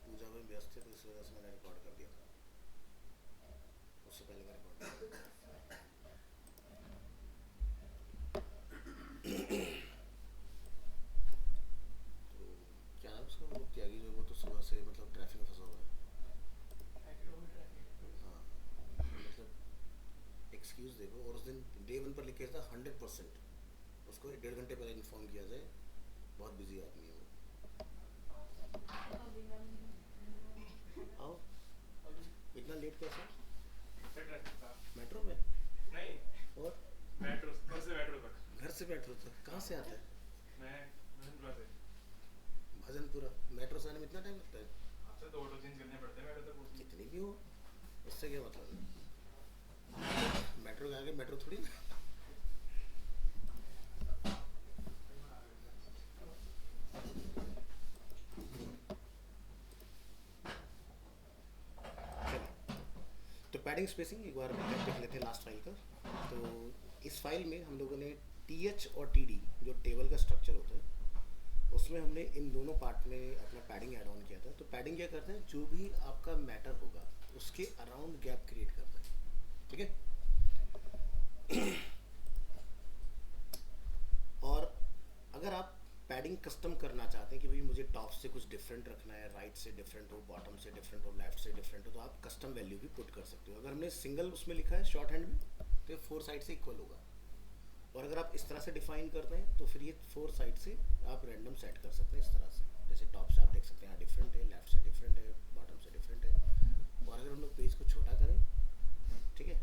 पूजा में व्यस्त थे तो इस वजह से मैंने रिकॉर्ड कर दिया था, उससे पहले का रिकॉर्ड। तो क्या नाम उसका, वो त्यागी जो है वो तो सुबह से मतलब ट्रैफिक में फंसा हुआ है। हाँ, मतलब एक्सक्यूज़ देखो, और उस दिन डे वन पर लिखे था 100%, उसको 1.5 घंटे पहले इन्फॉर्म किया जाए, बहुत बिजी आदमी है वो। आओ, इतना लेट कैसे? ट्रैफिक था। मेट्रो में? नहीं, और मेट्रो, घर से मेट्रो तक। घर से मेट्रो तक कहाँ से आता है? मैं भजनपुरा से। भजनपुरा? मेट्रो से आने में इतना टाइम लगता है? आपसे तो ऑटो चेंज करने पड़ते हैं मेट्रो तक पहुंचने। जितनी भी हो, उससे क्या मतलब है, मेट्रो के आगे मेट्रो थोड़ी ना। चलिए, तो पैडिंग स्पेसिंग एक बार रिकैप देख लेते हैं लास्ट फाइल का। तो इस फाइल में हम लोगों ने टी एच और टी डी जो टेबल का स्ट्रक्चर होता है उसमें हमने इन दोनों पार्ट में अपना पैडिंग ऐड ऑन किया था। तो पैडिंग क्या करते हैं, जो भी आपका मैटर होगा उसके अराउंड गैप क्रिएट करता है, ठीक है। और अगर आप पैडिंग कस्टम करना चाहते हैं कि भाई मुझे टॉप से कुछ डिफरेंट रखना है, राइट से डिफरेंट हो, बॉटम से डिफरेंट हो, लेफ्ट से डिफरेंट हो, तो आप कस्टम वैल्यू भी पुट कर सकते हो। अगर हमने सिंगल उसमें लिखा है शॉर्ट हैंड में तो ये 4 साइड से इक्वल होगा, और अगर आप इस तरह से डिफाइन करते हैं तो फिर ये 4 साइड से आप रैंडम सेट कर सकते हैं इस तरह से। जैसे टॉप से आप देख सकते हैं यहाँ डिफरेंट है, लेफ्ट से डिफरेंट है, बॉटम से डिफरेंट है। और अगर हम लोग पेज को छोटा करें, ठीक है,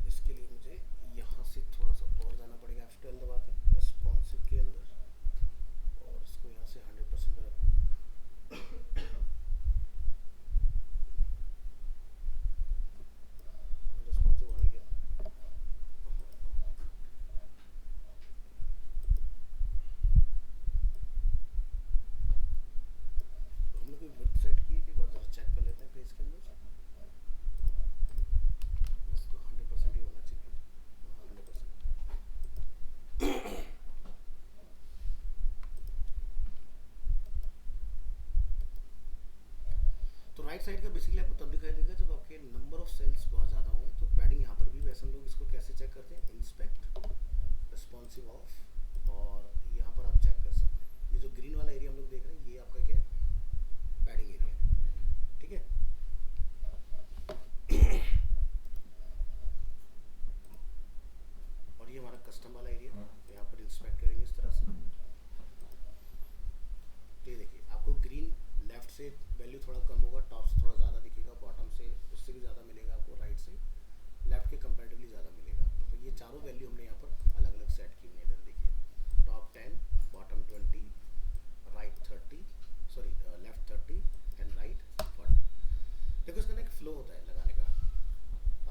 इसके लिए मुझे यहाँ से थोड़ा सा और जाना पड़ेगा, F12 दबा के रिस्पॉन्सिव के अंदर, और इसको यहाँ से 100% पे रखो। रिस्पॉन्सिव हो नहीं गया। तो हमने कोई विड्थ सेट की है कि एक बार जरा चेक कर लेते हैं पेज के अंदर। इसको 100% ही होना चाहिए, 100%। तो राइट साइड का बेसिकली आपको तब दिखाई देगा जब आपके नंबर ऑफ सेल्स बहुत ज़्यादा हों। तो पैडिंग यहाँ पर भी वैसे हम लोग इसको कैसे चेक करते हैं, इंस्पेक्ट, रिस्पॉन्सिव ऑफ, और यहाँ पर आप चेक कर सकते हैं। ये जो ग्रीन वाला एरिया हम लोग देख रहे हैं ये आपका क्या है, पैडिंग एरिया है, ठीक है। और ये हमारा कस्टम वाला एरिया, तो यहाँ पर इंस्पेक्ट करेंगे इस तरह से। तो ये देखिए आपको ग्रीन लेफ्ट से वैल्यू थोड़ा कम होगा, टॉप से थोड़ा ज़्यादा दिखेगा, बॉटम से उससे भी ज़्यादा मिलेगा आपको, राइट से लेफ्ट के कंपैरेटिवली ज़्यादा मिलेगा आपको। तो ये चारों वैल्यू हमने यहाँ पर अलग अलग सेट की हुई है। इधर देखिए top 10, bottom 20, right 30, sorry left 30 and right 40। देखो इसका ना एक फ्लो होता है लगाने का।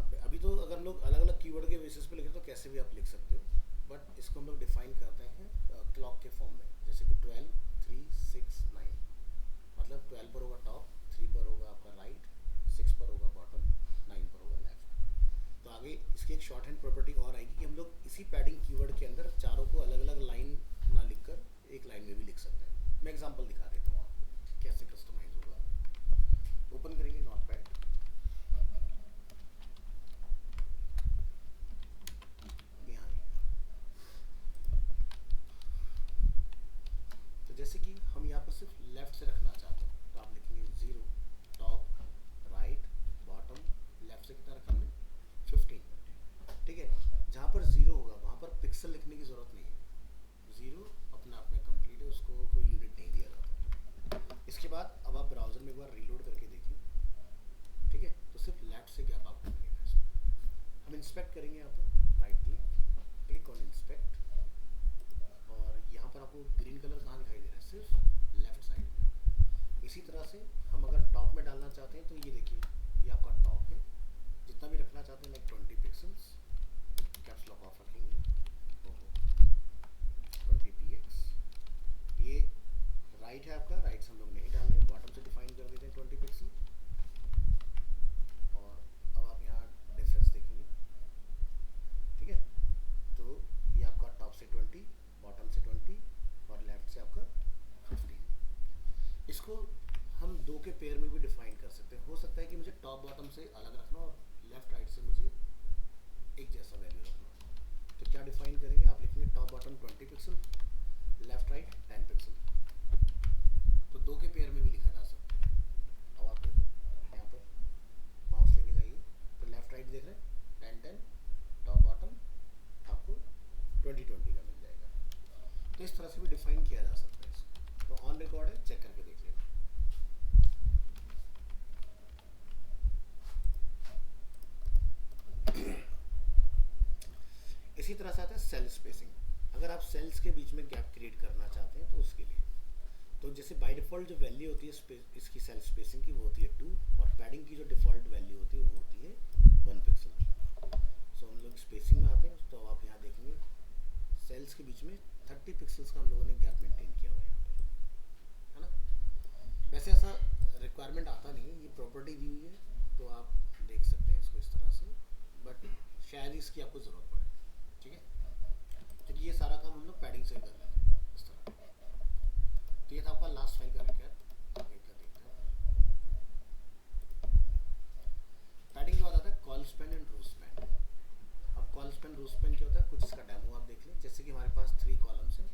अब अभी तो अगर हम लोग अलग अलग कीवर्ड के बेसिस पे लिख रहे हैं तो कैसे भी आप लिख सकते हो, बट इसको हम लोग डिफाइन करते हैं क्लॉक के फॉर्म में। जैसे कि 12, 3, 6, 9, मतलब 12 पर होगा टॉप, 3 पर होगा आपका राइट, 6 पर होगा बॉटम, 9 पर होगा लेफ्ट। तो आगे इसकी एक शॉर्ट हैंड प्रॉपर्टी और आएगी कि हम लोग इसी पैडिंग कीवर्ड के अंदर चारों को अलग अलग लाइन ना लिखकर एक लाइन में भी लिख सकते हैं। मैं एग्जांपल दिखा देता हूँ आपको कैसे कस्टमाइज होगा। ओपन करेंगे नोटपैड, यहाँ आइएगा। तो जैसे कि हम यहाँ पर सिर्फ लेफ्ट से रखना चाहते हैं तो आप लिखेंगे 0, टॉप, राइट, बॉटम, लेफ्ट से कितना रखा हमने 15, ठीक है। जहाँ पर 0 होगा वहाँ पर पिक्सल लिखने की ज़रूरत नहीं है, 0 अपना आप में कंप्लीट है, उसको कोई यूनिट नहीं दिया जाता। इसके बाद अब आप ब्राउज़र में एक बार रीलोड करके देखिए, ठीक है, तो सिर्फ लेफ्ट से गैप आपको मिलेगा इसमें। हम इंस्पेक्ट करेंगे यहाँ पर, right click, click on inspect, और यहाँ पर आपको ग्रीन कलर कहाँ दिखाई दे रहा है, सिर्फ लेफ्ट साइड में। इसी तरह से हम अगर टॉप में डालना चाहते हैं तो ये देखिए ये आपका टॉप है, जितना भी रखना चाहते हैं like 20 pixels, caps lock of रखेंगे, 20 px। ये राइट है आपका, राइट से हम लोग नहीं डालने, बॉटम से डिफाइन कर देते हैं 20 पिक्सल। और अब आप यहाँ डिफरेंस देखेंगे, ठीक है। तो ये आपका टॉप से 20, बॉटम से 20 और लेफ्ट से आपका 15। इसको हम दो के पेयर में भी डिफाइन कर सकते हैं। हो सकता है कि मुझे टॉप बॉटम से अलग रखना और लेफ्ट राइट से मुझे एक जैसा वैल्यू रखना। तो क्या डिफाइन करेंगे, आप लिखेंगे top bottom 20 pixel, left right 10 pixel. तो दो के पेयर में भी लिखा जा सकता है। अब आप देखो यहाँ पर माउस लेके जाइए तो लेफ्ट राइट देख रहे हैं 10-10, टॉप बॉटम आपको 20-20 का मिल जाएगा। तो इस तरह से भी डिफाइन किया जा सकता है इसको। तो ऑन रिकॉर्ड है, चेक करके देख लेना। इसी तरह से आता है सेल स्पेसिंग। अगर आप सेल्स के बीच में गैप क्रिएट करना चाहते हैं तो उसके लिए, तो जैसे बाय डिफ़ॉल्ट जो वैल्यू होती है इसकी सेल स्पेसिंग की वो होती है 2, और पैडिंग की जो डिफ़ॉल्ट वैल्यू होती है वो होती है 1 पिक्सल। सो हम लोग स्पेसिंग में आते हैं तो आप यहाँ देखेंगे सेल्स के बीच में 30 पिक्सल्स का हम लोगों ने गैप मेंटेन किया हुआ है यहाँ पर, है ना। वैसे ऐसा रिक्वायरमेंट आता नहीं है, ये प्रॉपर्टी दी हुई है तो आप देख सकते हैं इसको इस तरह से, बट शायद इसकी आपको ज़रूरत पड़े, ठीक है, क्योंकि ये सारा काम हम लोग पैडिंग से ही कर लेते हैं इस तरह। तो ये था आपका लास्ट फाइल का रिकैप। आगे का देखते हैं। पैडिंग के बाद आता है colspan and rowspan. अब कॉल स्पैन रो स्पैन क्या होता है, कुछ इसका डेमो आप देख लें। जैसे कि हमारे पास 3 कॉलम्स हैं,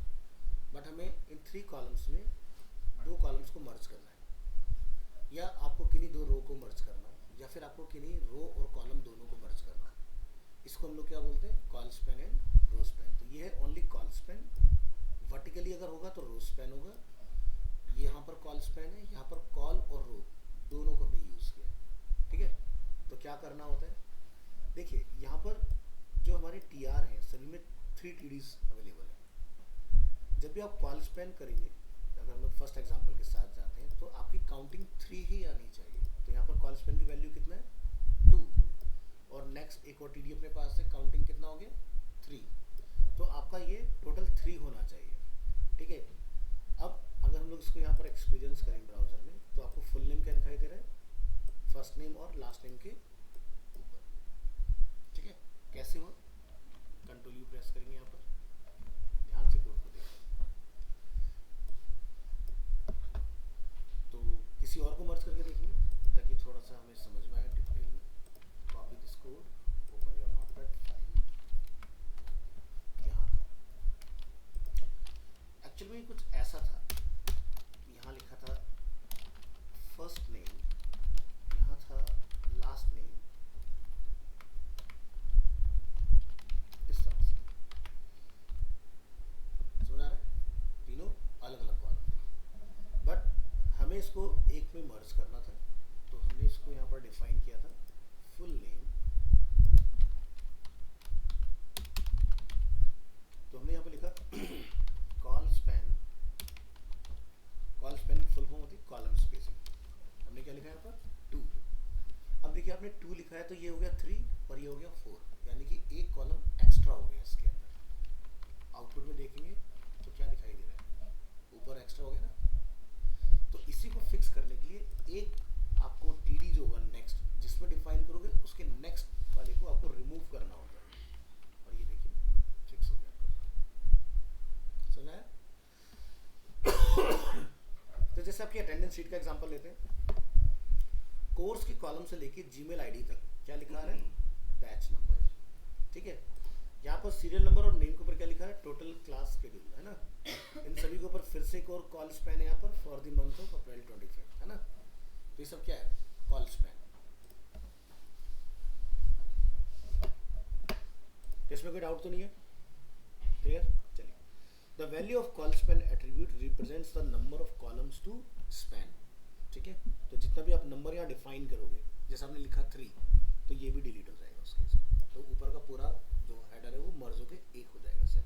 बट हमें इन 3 कॉलम्स में 2 कॉलम्स को मर्ज करना है, या आपको किन्हीं 2 रो को मर्ज करना है, या फिर आपको किन्हीं रो और कॉलम दोनों को मर्ज करना है। इसको हम लोग क्या बोलते हैं, colspan and rowspan. तो ये है ओनली कॉल स्पैन। वर्टिकली अगर होगा तो रो स्पैन होगा। यहाँ पर कॉल स्पैन है, यहाँ पर कॉल और रो दोनों को हमने यूज़ किया है, ठीक है। तो क्या करना होता है, देखिए यहाँ पर जो हमारे TR हैं सभी में 3 TDs अवेलेबल है। जब भी आप कॉल स्पैन करेंगे, अगर हम लोग फर्स्ट एग्जांपल के साथ जाते हैं, तो आपकी काउंटिंग 3 ही आनी चाहिए। तो यहाँ पर कॉल स्पैन की वैल्यू कितना है, 2, और नेक्स्ट एक और TD अपने पास है, काउंटिंग कितना हो गया, 3। तो आपका ये टोटल 3 होना चाहिए, ठीक है। अब अगर हम लोग इसको यहाँ पर एक्सपीरियंस करें ब्राउज़र में, तो आपको फुल नेम क्या दिखाई दे रहा है, फर्स्ट नेम और लास्ट नेम के ऊपर, ठीक है। कैसे हुआ, कंट्रोल U प्रेस करेंगे यहाँ पर, ध्यान से कोड को देखें। तो किसी और को मर्ज करके देखेंगे ताकि थोड़ा सा हमें समझ में आए डिटेल में। Copy this code, open your notepad file. यहाँ एक्चुअली में कुछ ऐसा था, यहाँ लिखा था फर्स्ट नेम, यहाँ था लास्ट नेम, इस तरह से। समझ आ रहा है, तीनों अलग अलग कॉलम, बट हमें इसको एक में मर्ज करना था। तो हमने इसको यहाँ पर डिफाइन किया था फुल नेम। तो हमने यहाँ पर लिखा कॉल स्पैन। कॉल स्पैन की फुल फॉर्म होती है कॉलम स्पेसिंग। हमने क्या लिखा है यहाँ पर, 2। अब देखिए आपने 2 लिखा है तो ये हो गया 3 और ये हो गया 4, यानी कि एक कॉलम एक्स्ट्रा हो गया इसके अंदर। आउटपुट में देखेंगे तो क्या दिखाई दे रहा है, ऊपर एक्स्ट्रा हो गया ना। तो इसी को फिक्स करने के लिए एक आपको TD जो होगा नेक्स्ट, जिसमें डिफाइन करोगे उसके नेक्स्ट वाले को आपको रिमूव करना होगा, और ये देखिए फिक्स हो गया। समझ आया? तो जैसे आपकी अटेंडेंस शीट का एग्जांपल लेते हैं, कोर्स की कॉलम से लेके जीमेल आईडी तक क्या लिखा है, बैच नंबर, ठीक है। यहाँ पर सीरियल नंबर और नेम के ऊपर क्या लिखा है, टोटल क्लास शेड्यूल, है ना। इन सभी के ऊपर फिर से एक और कॉल स्पैन है यहाँ पर, for the month of April 25, है ना। तो ये सब क्या है, कॉल स्पैन। इसमें कोई डाउट तो नहीं है, क्लियर। चलिए, the value of colspan attribute represents the number of columns to span, ठीक है। तो जितना भी आप नंबर यहाँ डिफाइन करोगे, जैसे आपने लिखा 3, तो ये भी डिलीट हो जाएगा उस केस में। तो ऊपर का पूरा जो हेडर है वो मर्ज होकर एक हो जाएगा सेल,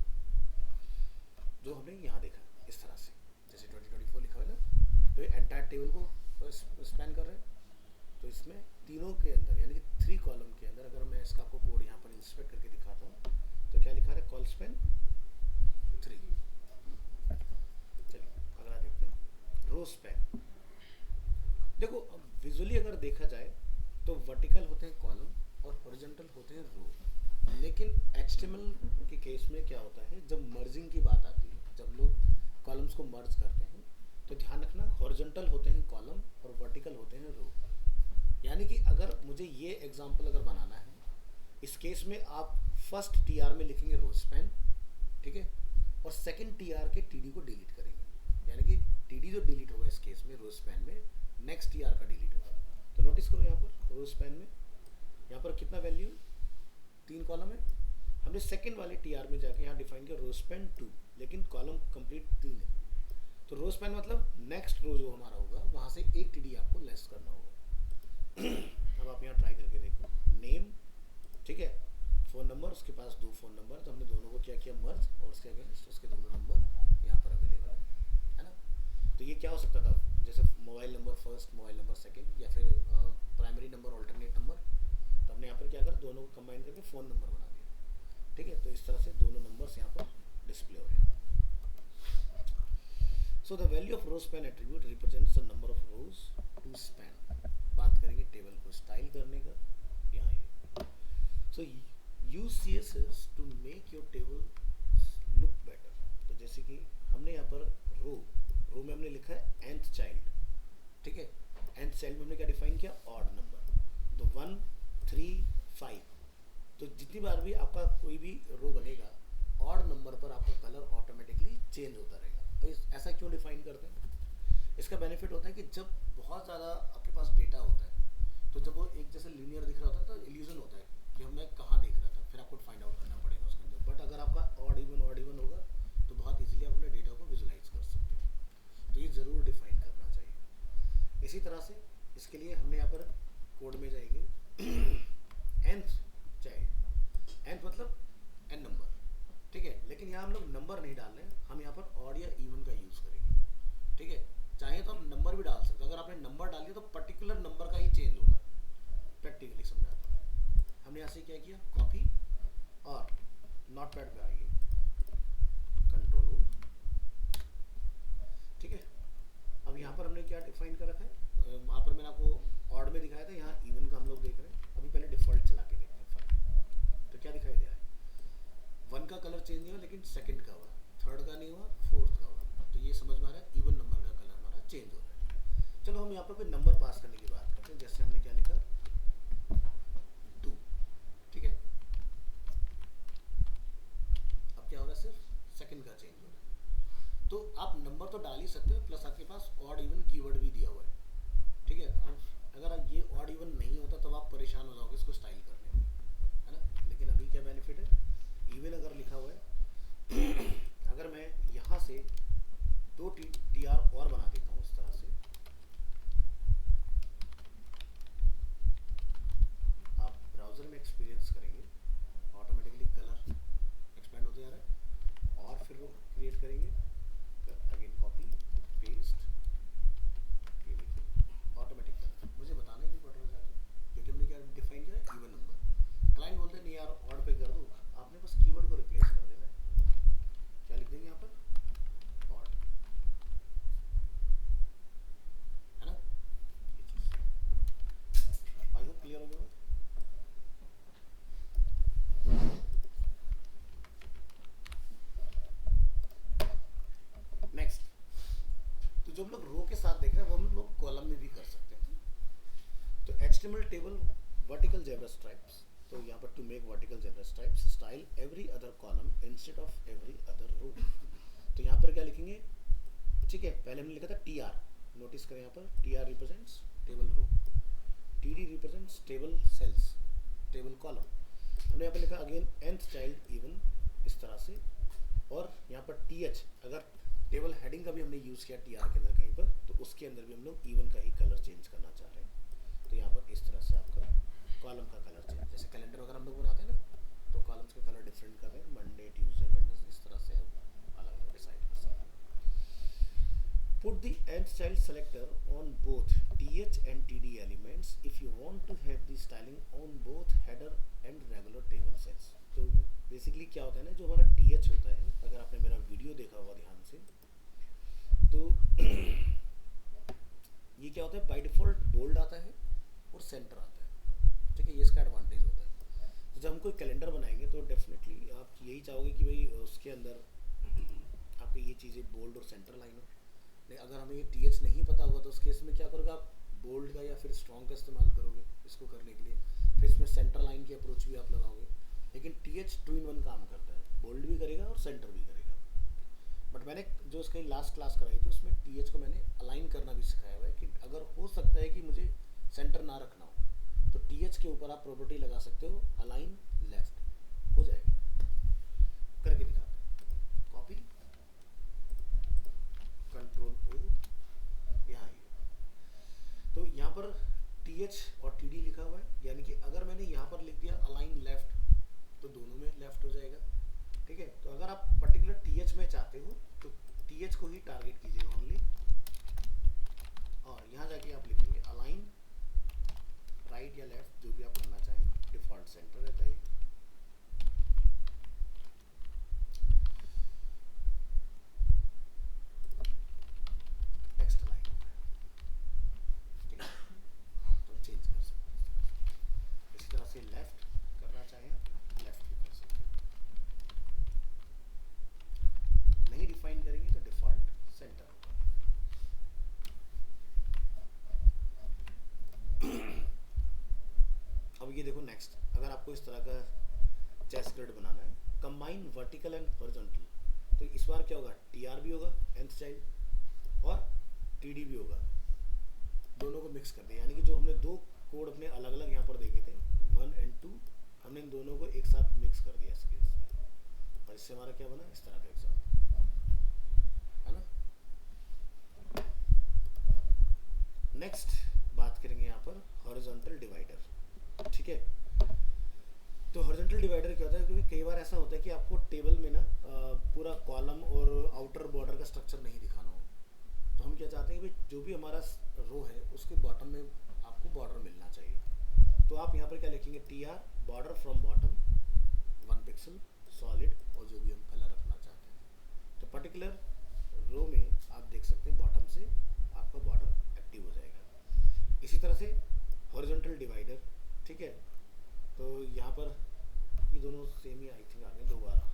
जो हमने यहाँ देखा इस तरह से। जैसे 2024 लिखा हुआ है ना, तो ये एंटायर टेबल को स्पैन कर रहे हैं। तो इसमें तीनों के अंदर, यानी कि 3 कॉलम के अंदर, अगर मैं इसका आपको कोड यहाँ पर इंस्पेक्ट करके दिखाता हूँ, तो क्या लिखा है, कॉल स्पैन 3। चलिए अगला देखते हैं, रो स्पैन। देखो अब विजुअली अगर देखा जाए तो वर्टिकल होते हैं कॉलम और हॉरिजॉन्टल होते हैं रो। लेकिन HTML के केस में क्या होता है, जब मर्जिंग की बात आती है, जब लोग कॉलम्स को मर्ज करते हैं, तो ध्यान रखना हॉरिजॉन्टल होते हैं कॉलम और मुझे ये एग्जांपल अगर बनाना है, इस केस में आप फर्स्ट टीआर में लिखेंगे रो स्पैन, ठीक है, और सेकंड टीआर के टीडी को डिलीट करेंगे, यानी कि टीडी जो डिलीट होगा इस केस में रो स्पैन में, नेक्स्ट टीआर का डिलीट होगा। तो नोटिस करो यहाँ पर रो स्पैन में यहाँ पर कितना वैल्यू, 3 कॉलम है। हमने सेकंड वाले टीआर में जाके यहाँ डिफाइन किया रो स्पैन 2, लेकिन कॉलम कंप्लीट 3 है। तो रो स्पैन मतलब नेक्स्ट रो जो हमारा होगा वहाँ से एक टीडी आपको लेस करना होगा। अब आप यहाँ ट्राई करके देखो, नेम, ठीक है, फ़ोन नंबर, उसके पास 2 फ़ोन नंबर, तो हमने दोनों को क्या किया मर्ज, और उसके अगेंस्ट उसके दोनों नंबर यहाँ पर अवेलेबल है ना। तो ये क्या हो सकता था, जैसे mobile number first, mobile number second, या फिर प्राइमरी नंबर, ऑल्टरनेट नंबर। तो हमने यहाँ पर क्या करा, दोनों को कंबाइन करके फ़ोन नंबर बना दिया, ठीक है। तो इस तरह से दोनों नंबर्स यहाँ पर डिस्प्ले हो रहे हैं। So the value of row span attribute represents the number of rows to span. बात करेंगे टेबल को स्टाइल करने का, यहाँ ये। So use CSS to make your table look better. तो जैसे कि हमने यहाँ पर रो में हमने लिखा है nth चाइल्ड, ठीक है। nth चाइल्ड में हमने क्या डिफाइन किया, ऑड नंबर। तो 1 3 5, तो जितनी बार भी आपका कोई भी रो बनेगा, ऑड नंबर पर आपका कलर ऑटोमेटिकली चेंज होता रहेगा। तो ऐसा क्यों डिफाइन करते हैं, इसका बेनिफिट होता है कि जब बहुत ज़्यादा आपके पास डेटा होता है, तो जब वो एक जैसे लीनियर दिख रहा होता है तो इल्यूजन होता है कि मैं कहाँ देख रहा था, फिर आपको फाइंड आउट करना पड़ेगा उसके अंदर। बट अगर आपका ऑड इवन होगा तो बहुत इजीली आप अपने डेटा को विजुलाइज कर सकते हो। तो ये ज़रूर डिफाइन करना चाहिए। इसी तरह से इसके लिए हमने यहाँ पर कोड में जाएंगे, nth चाइल्ड, nth मतलब n नंबर, ठीक है। लेकिन यहाँ हम लोग नंबर नहीं डाल रहे हैं, हम यहाँ पर ऑड या इवन का यूज़ करेंगे, ठीक है। चाहे तो आप नंबर भी डाल सकते हो, अगर आपने नंबर डाल दिया तो पर्टिकुलर नंबर का ही चेंज होगा। प्रैक्टिकली समझाता हूँ। हमने यहाँ से क्या किया, कॉपी, और नोट पैड पे आइए, कंट्रोल O, ठीक है। अब यहाँ पर हमने क्या डिफाइन कर रखा है, वहाँ पर मैंने आपको ऑड में दिखाया था, यहाँ इवन का हम लोग देख रहे हैं। अभी पहले डिफॉल्ट चला के देखते हैं फाइल, तो क्या दिखाई दे रहा है, 1 का कलर चेंज नहीं हुआ, लेकिन सेकंड का हुआ, थर्ड का नहीं हुआ, फोर्थ का हुआ। तो ये समझ में आ रहा है इवन नंबर का कलर हमारा चेंज हो रहा है। चलो हम यहाँ पर कोई नंबर पास करने की बात करते हैं। जैसे हमने क्या लिखा, 2, ठीक है। अब क्या हो रहा है, सिर्फ सेकंड का चेंज हो रहा है। तो आप नंबर तो डाल ही सकते हो, प्लस आपके पास ऑड इवन कीवर्ड भी दिया हुआ है, ठीक है। अब अगर ये ऑड इवन नहीं होता तो आप परेशान हो जाओगे इसको स्टाइल करने में, है ना। लेकिन अभी क्या बेनिफिट है, इवन अगर लिखा हुआ है, अगर मैं यहाँ से 2 TR और बना देता हूँ इस तरह से, आप ब्राउजर में एक्सपीरियंस करेंगे, ऑटोमेटिकली कलर एक्सपेंड होते जा रहा है। और फिर वो क्रिएट करेंगे, अगेन कॉपी पेस्ट, ये देखिए ऑटोमेटिक कलर, मुझे बताना ही नहीं पड़ रहा ज़्यादा, क्योंकि हमने क्या डिफाइन किया है, इवन नंबर। क्लाइंट बोलते हैं नहीं यार ऑड पे कर दो, आपने बस कीवर्ड को रिप्लेस कर देना है। क्या लिख देंगे यहाँ पर, ऑड, है ना। ये चीज आई होप क्लियर हो गया। नेक्स्ट, तो जो हम लोग रो के साथ देख रहे हैं वो हम लोग कॉलम में भी कर सकते हैं। तो HTML table vertical zebra stripes, तो यहाँ पर to make vertical zebra stripes style every other column instead of every other row. तो यहाँ पर क्या लिखेंगे, ठीक है। पहले हमने लिखा था TR, नोटिस करें यहाँ पर TR represents table row, TD represents table cells, table column. हमने यहाँ पर लिखा अगेन nth चाइल्ड इवन, इस तरह से। और यहाँ पर TH, अगर टेबल हेडिंग का भी हमने यूज़ किया TR के अंदर कहीं पर, तो उसके अंदर भी हम लोग इवन का ही कलर चेंज करना चाह रहे हैं। तो यहाँ पर इस तरह से आपका कॉलम का कलर चेंज, जैसे कैलेंडर वगैरह हम लोग बनाते हैं ना, तो कॉलम्स का कलर डिफरेंट कर रहे हैं, मंडे, ट्यूसडे, वेडनेसडे, इस तरह से हम अलग अलग डिसाइड कर सकते हैं। Put the nth child selector on both TH and TD elements if you want to have the styling on both header and regular table cells। तो बेसिकली क्या होता है ना, जो हमारा TH होता है, अगर आपने मेरा वीडियो देखा होगा ध्यान से, तो ये क्या होता है, बाय डिफॉल्ट बोल्ड आता है और सेंटर आता है, ठीक है। ये इसका एडवांटेज होता है। तो जब हम कोई कैलेंडर बनाएंगे तो डेफिनेटली आप यही चाहोगे कि भाई उसके अंदर आपकी ये चीज़ें बोल्ड और सेंटर लाइन हो। नहीं, अगर हमें ये TH नहीं पता होगा तो उस केस में क्या करोगे आप, बोल्ड का या फिर स्ट्रॉन्ग का इस्तेमाल करोगे। इसको करने के लिए। फिर इसमें सेंटर लाइन की अप्रोच भी आप लगाओगे, लेकिन टी एच 2 in 1 काम करता है, बोल्ड भी करेगा और सेंटर भी करेगा। बट मैंने जो इसकी लास्ट क्लास कराई थी उसमें टी एच को मैंने अलाइन करना भी सिखाया हुआ है कि अगर हो सकता है कि मुझे सेंटर ना रखना हो तो टी एच के ऊपर आप प्रॉपर्टी लगा सकते हो अलाइन लेफ्ट, हो जाएगा। करके दिखाते हैं, कॉपी कंट्रोल ओ, यहाँ आइए। तो यहाँ पर टी एच और टी डी लिखा हुआ है, यानी कि अगर मैंने यहाँ पर लिख दिया अलाइन लेफ्ट तो दोनों में लेफ्ट हो जाएगा। ठीक है, तो अगर आप पर्टिकुलर टी एच में चाहते हो तो टी एच को ही टारगेट कीजिएगा ओनली, और यहाँ जाके आप लिखेंगे अलाइन राइट या लेफ्ट, जो भी आप करना चाहें। डिफॉल्ट सेंटर रहता है। टेक्स्ट लाइन, ठीक है, तो चेंज कर सकते हैं। इसी तरह से लेफ्ट करना चाहें लेफ्ट भी कर सकते हैं। नहीं डिफाइन करेंगे तो डिफॉल्ट सेंटर होगा। अब ये देखो नेक्स्ट, अगर आपको इस तरह का चेस ग्रिड बनाना है, कंबाइन वर्टिकल एंड हॉरिजॉन्टल, तो इस बार क्या होगा, टी आर भी होगा nth चाइल्ड और टी डी भी होगा, दोनों को मिक्स कर दिया। यानी कि जो हमने दो कोड अपने अलग अलग यहाँ पर देखे थे 1 and 2, हमने इन दोनों को एक साथ मिक्स कर दिया इसके इसमें, और इससे हमारा क्या बना, इस तरह का एग्जाम, है ना। नेक्स्ट बात करेंगे यहाँ पर हॉरिजॉन्टल डिवाइडर। ठीक है, तो हॉरिजॉन्टल डिवाइडर क्या होता है, क्योंकि कई बार ऐसा होता है कि आपको टेबल में ना पूरा कॉलम और आउटर बॉर्डर का स्ट्रक्चर नहीं दिखाना हो, तो हम क्या चाहते हैं कि जो भी हमारा रो है उसके बॉटम में आपको बॉर्डर मिलना चाहिए। तो आप यहाँ पर क्या लिखेंगे, T R border from bottom 1 pixel solid, और जो भी हम कलर रखना चाहते हैं। तो पर्टिकुलर रो में आप देख सकते हैं बॉटम से आपका बॉर्डर एक्टिव हो जाएगा। इसी तरह से हॉरिजॉन्टल डिवाइडर, ठीक है, तो यहाँ पर ये दोनों सेम ही आई थिंक आगे दोबारा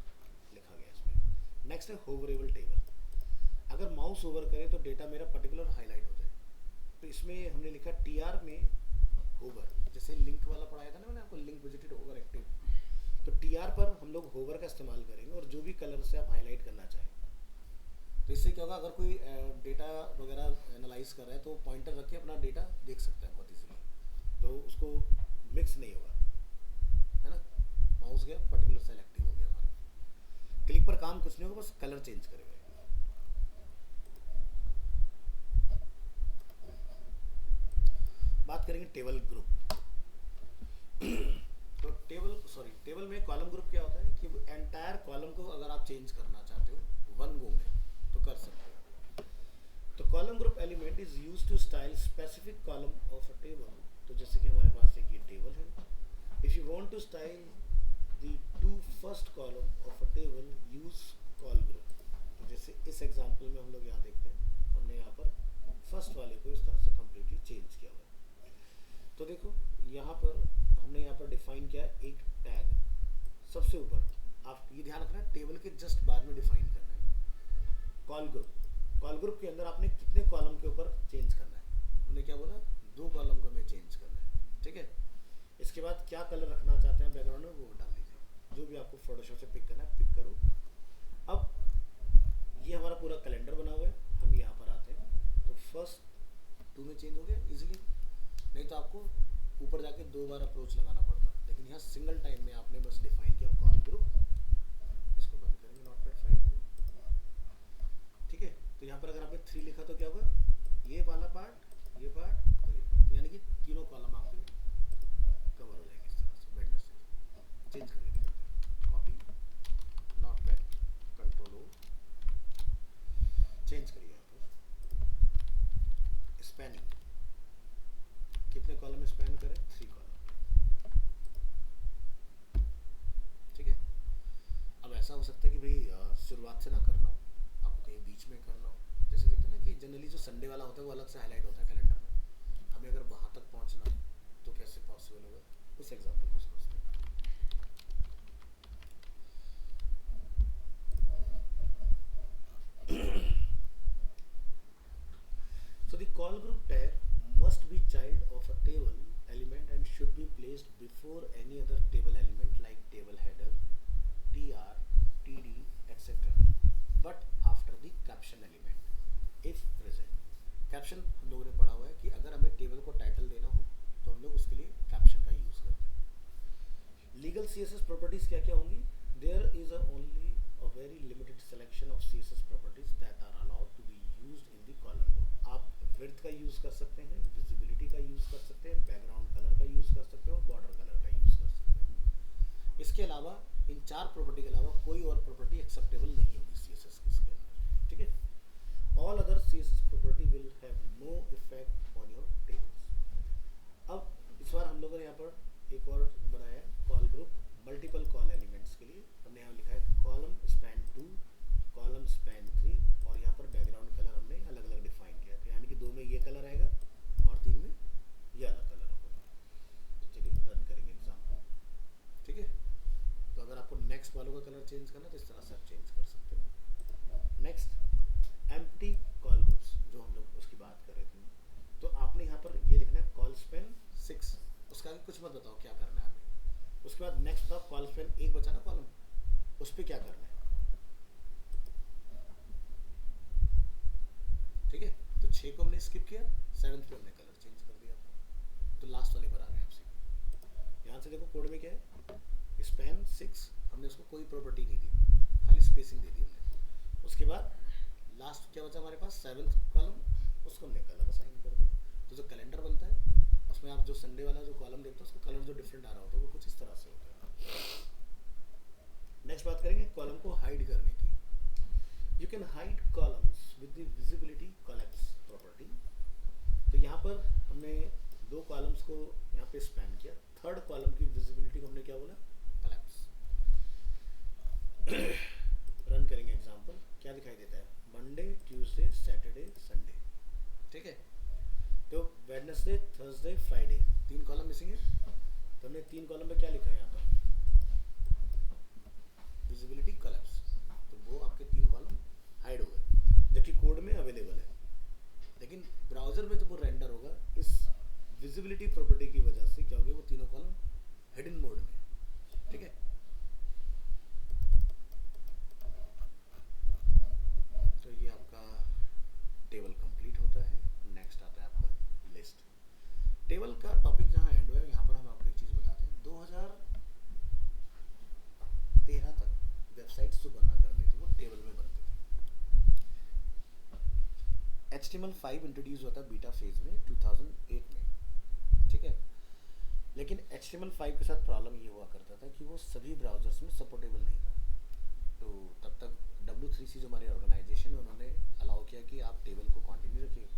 लिखा गया इसमें। नेक्स्ट है होवरेबल टेबल, अगर माउस ओवर करे तो डेटा मेरा पर्टिकुलर हाईलाइट हो जाए, तो इसमें हमने लिखा टी आर में होवर, जैसे लिंक वाला पढ़ाया था ना मैंने आपको, लिंक विजिटेड होवर एक्टिव, तो टी आर पर हम लोग होवर का इस्तेमाल करेंगे, और जो भी कलर से आप हाईलाइट करना चाहें। तो इससे क्या होगा, अगर कोई डेटा वगैरह एनालाइज कर रहा है तो पॉइंटर रख के अपना डेटा देख सकता है बहुत इजीली, तो उसको मिक्स नहीं होगा, है ना। माउस गया पर्टिकुलर सेल एक्टिव हो गया हमारा, क्लिक पर काम कुछ नहीं होगा, बस कलर चेंज करेगा। बात करेंगे टेबल ग्रुप। तो टेबल में कॉलम ग्रुप क्या होता है कि एंटायर कॉलम को अगर आप चेंज करना चाहते हो 1 गो में तो कर सकते हो। तो column group element is used to style specific column of a table, तो जैसे कि हमारे पास एक ये टेबल है, if you want to style the 2 first column of a table use colgroup. तो जैसे इस एग्जांपल में हम लोग यहाँ देखते हैं, हमने यहाँ पर फर्स्ट वाले को इस तरह से कम्प्लीटली चेंज किया हुआ है। तो देखो यहाँ पर हमने यहाँ पर डिफाइन किया है एक टैग सबसे ऊपर, आप ये ध्यान रखना टेबल के जस्ट बाद में डिफाइन करना है कॉल ग्रुप। कॉल ग्रुप के अंदर आपने कितने कॉलम के ऊपर चेंज करना है, हमने क्या बोला 2 कॉलम को हमें चेंज करना है। ठीक है, इसके बाद क्या कलर रखना चाहते हैं बैकग्राउंड में वो डाल दीजिए, जो भी आपको फोटोशॉप से पिक करना है पिक करो। अब ये हमारा पूरा कैलेंडर बना हुआ है, हम यहाँ पर आते हैं तो फर्स्ट 2 में चेंज हो गया इजीली, नहीं तो आपको ऊपर जाके 2 बार अप्रोच लगाना पड़ता, लेकिन यहाँ सिंगल टाइम में आपने बस डिफाइन किया कॉल ग्रुप। इसको बंद करेंगे नोटपैड फाइल को। ठीक है, तो यहाँ पर अगर आपने 3 लिखा तो क्या होगा, ये वाला पार्ट, ये पार्ट और ये पार्ट, यानी कि तीनों कॉलम आपके कवर हो जाएंगे इस तरह से। वेडनेसडे चेंज करके दिखाते हैं, copy notepad control O, change करिए यहाँ पर स्पैनिंग, कितने कॉलम स्पैन करें 3 कॉलम। ठीक है, अब ऐसा हो सकता है कि भाई शुरुआत से ना करना हो, आपको कहीं बीच में करना हो, जैसे देखते हैं ना कि जनरली जो संडे वाला होता है वो अलग से हाईलाइट होता है कैलेंडर में, हमें अगर वहाँ तक पहुँचना है तो कैसे पॉसिबल होगा, उस एग्जाम्पल को समझते हैं। So the call group tag must be child of a table element and placed before any other table element like table header, tr, td, etc. but after the caption element if present. Caption हम लोगों ने पढ़ा हुआ है कि अगर हमें table को टाइटल देना हो तो हम लोग उसके लिए कैप्शन का यूज करते हैं. लीगल सीएसएस प्रॉपर्टीज क्या क्या होंगी? There is only a very limited selection of CSS properties that are allowed to be used in the column group. आप विड्थ का यूज कर सकते हैं, विजिबिलिटी का यूज कर सकते हैं, बैकग्राउंड कलर का यूज कर सकते हो, बॉर्डर कलर का यूज कर सकते हैं. इसके अलावा इन चार प्रॉपर्टी के अलावा कोई और प्रॉपर्टी एक्सेप्टेबल नहीं होगी सीएसएस के अंदर. ठीक है. All other CSS property will have no effect on your tables. अब इस बार हम लोगों ने यहाँ पर एक और बनाया है call group multiple call elements के लिए. हमने यहाँ लिखा है कॉलम स्पैन 2, कॉलम स्पैन 3 और यहाँ पर बैकग्राउंड कलर हमने अलग अलग डिफाइन किया था. यानी कि 2 में ये कलर आएगा और 3 में ये अलग कलर होगा. तो चलिए रन करेंगे एग्जाम. ठीक है. तो अगर आपको नेक्स्ट वालों का कलर चेंज करना तो इस तरह से आप चेंज कर सकते हो. नेक्स्ट एम्प्टी कॉल ग्रुप्स जो हम लोग उसकी बात कर रहे थे. तो आपने यहाँ पर ये लिखना है कॉल स्पेन 6. उसका आगे कुछ मत बताओ क्या करना है आगे. उसके बाद नेक्स्ट बताओ कॉल स्पेन 1 बचा ना कॉलम, उस पर क्या करना है. ठीक है. तो 6 को हमने स्किप किया, 7th पे हमने कलर चेंज कर दिया. तो लास्ट वाले पर आ गए आपसे. यहाँ से देखो कोड में क्या है, स्पेन 6 हमने उसको कोई प्रॉपर्टी नहीं दी, खाली स्पेसिंग दे दी हमने. उसके बाद लास्ट क्या बचा हमारे पास 7th कॉलम, उसको हमने कलर असाइन कर दिया. तो जो कैलेंडर बनता है उसमें आप जो संडे वाला जो कॉलम देखते हो उसका कलर जो डिफरेंट आ रहा होता है वो कुछ इस तरह से होता है. नेक्स्ट बात करेंगे कॉलम को हाइड करने की. You can hide columns with the visibility collapse property. तो यहाँ पर हमने 2 कॉलम्स को यहाँ पे स्पैन किया. थर्ड कॉलम की विजिबिलिटी को हमने क्या बोला, कोलैप्स. रन करेंगे एग्जाम्पल. क्या दिखाई देता है, मंडे, ट्यूसडे, सैटरडे, संडे. ठीक है. तो Wednesday, Thursday, Friday 3 column missing है. तो हमने 3 कॉलम पे क्या लिखा है यहाँ पर, विजिबिलिटी कोलैप्स. तो वो आपके 3 कॉलम हाइड हो गए जबकि कोड में अवेलेबल है. लेकिन ब्राउजर में जब वो रेंडर होगा इस विजिबिलिटी प्रॉपर्टी की वजह से क्या होगा, वो तीनों कॉलम हिडन मोड में. ठीक है. तो ये आपका टेबल कंप्लीट होता है. नेक्स्ट आता है आपका लिस्ट. टेबल का टॉपिक जहाँ एंड हुआ है यहाँ पर हम आपको एक चीज़ बताते हैं. 2013 तक वेबसाइट्स जो बना करते थे वो टेबल में बनते थे. HTML5 इंट्रोड्यूस हुआ था बीटा फेज में 2008 में. ठीक है. लेकिन HTML5 के साथ प्रॉब्लम ये हुआ करता था कि वो सभी ब्राउजर्स में सपोर्टेबल नहीं था. तो तब तक W3C जो हमारी ऑर्गेनाइजेशन है उन्होंने अलाउ किया कि आप टेबल को कंटिन्यू रखिए.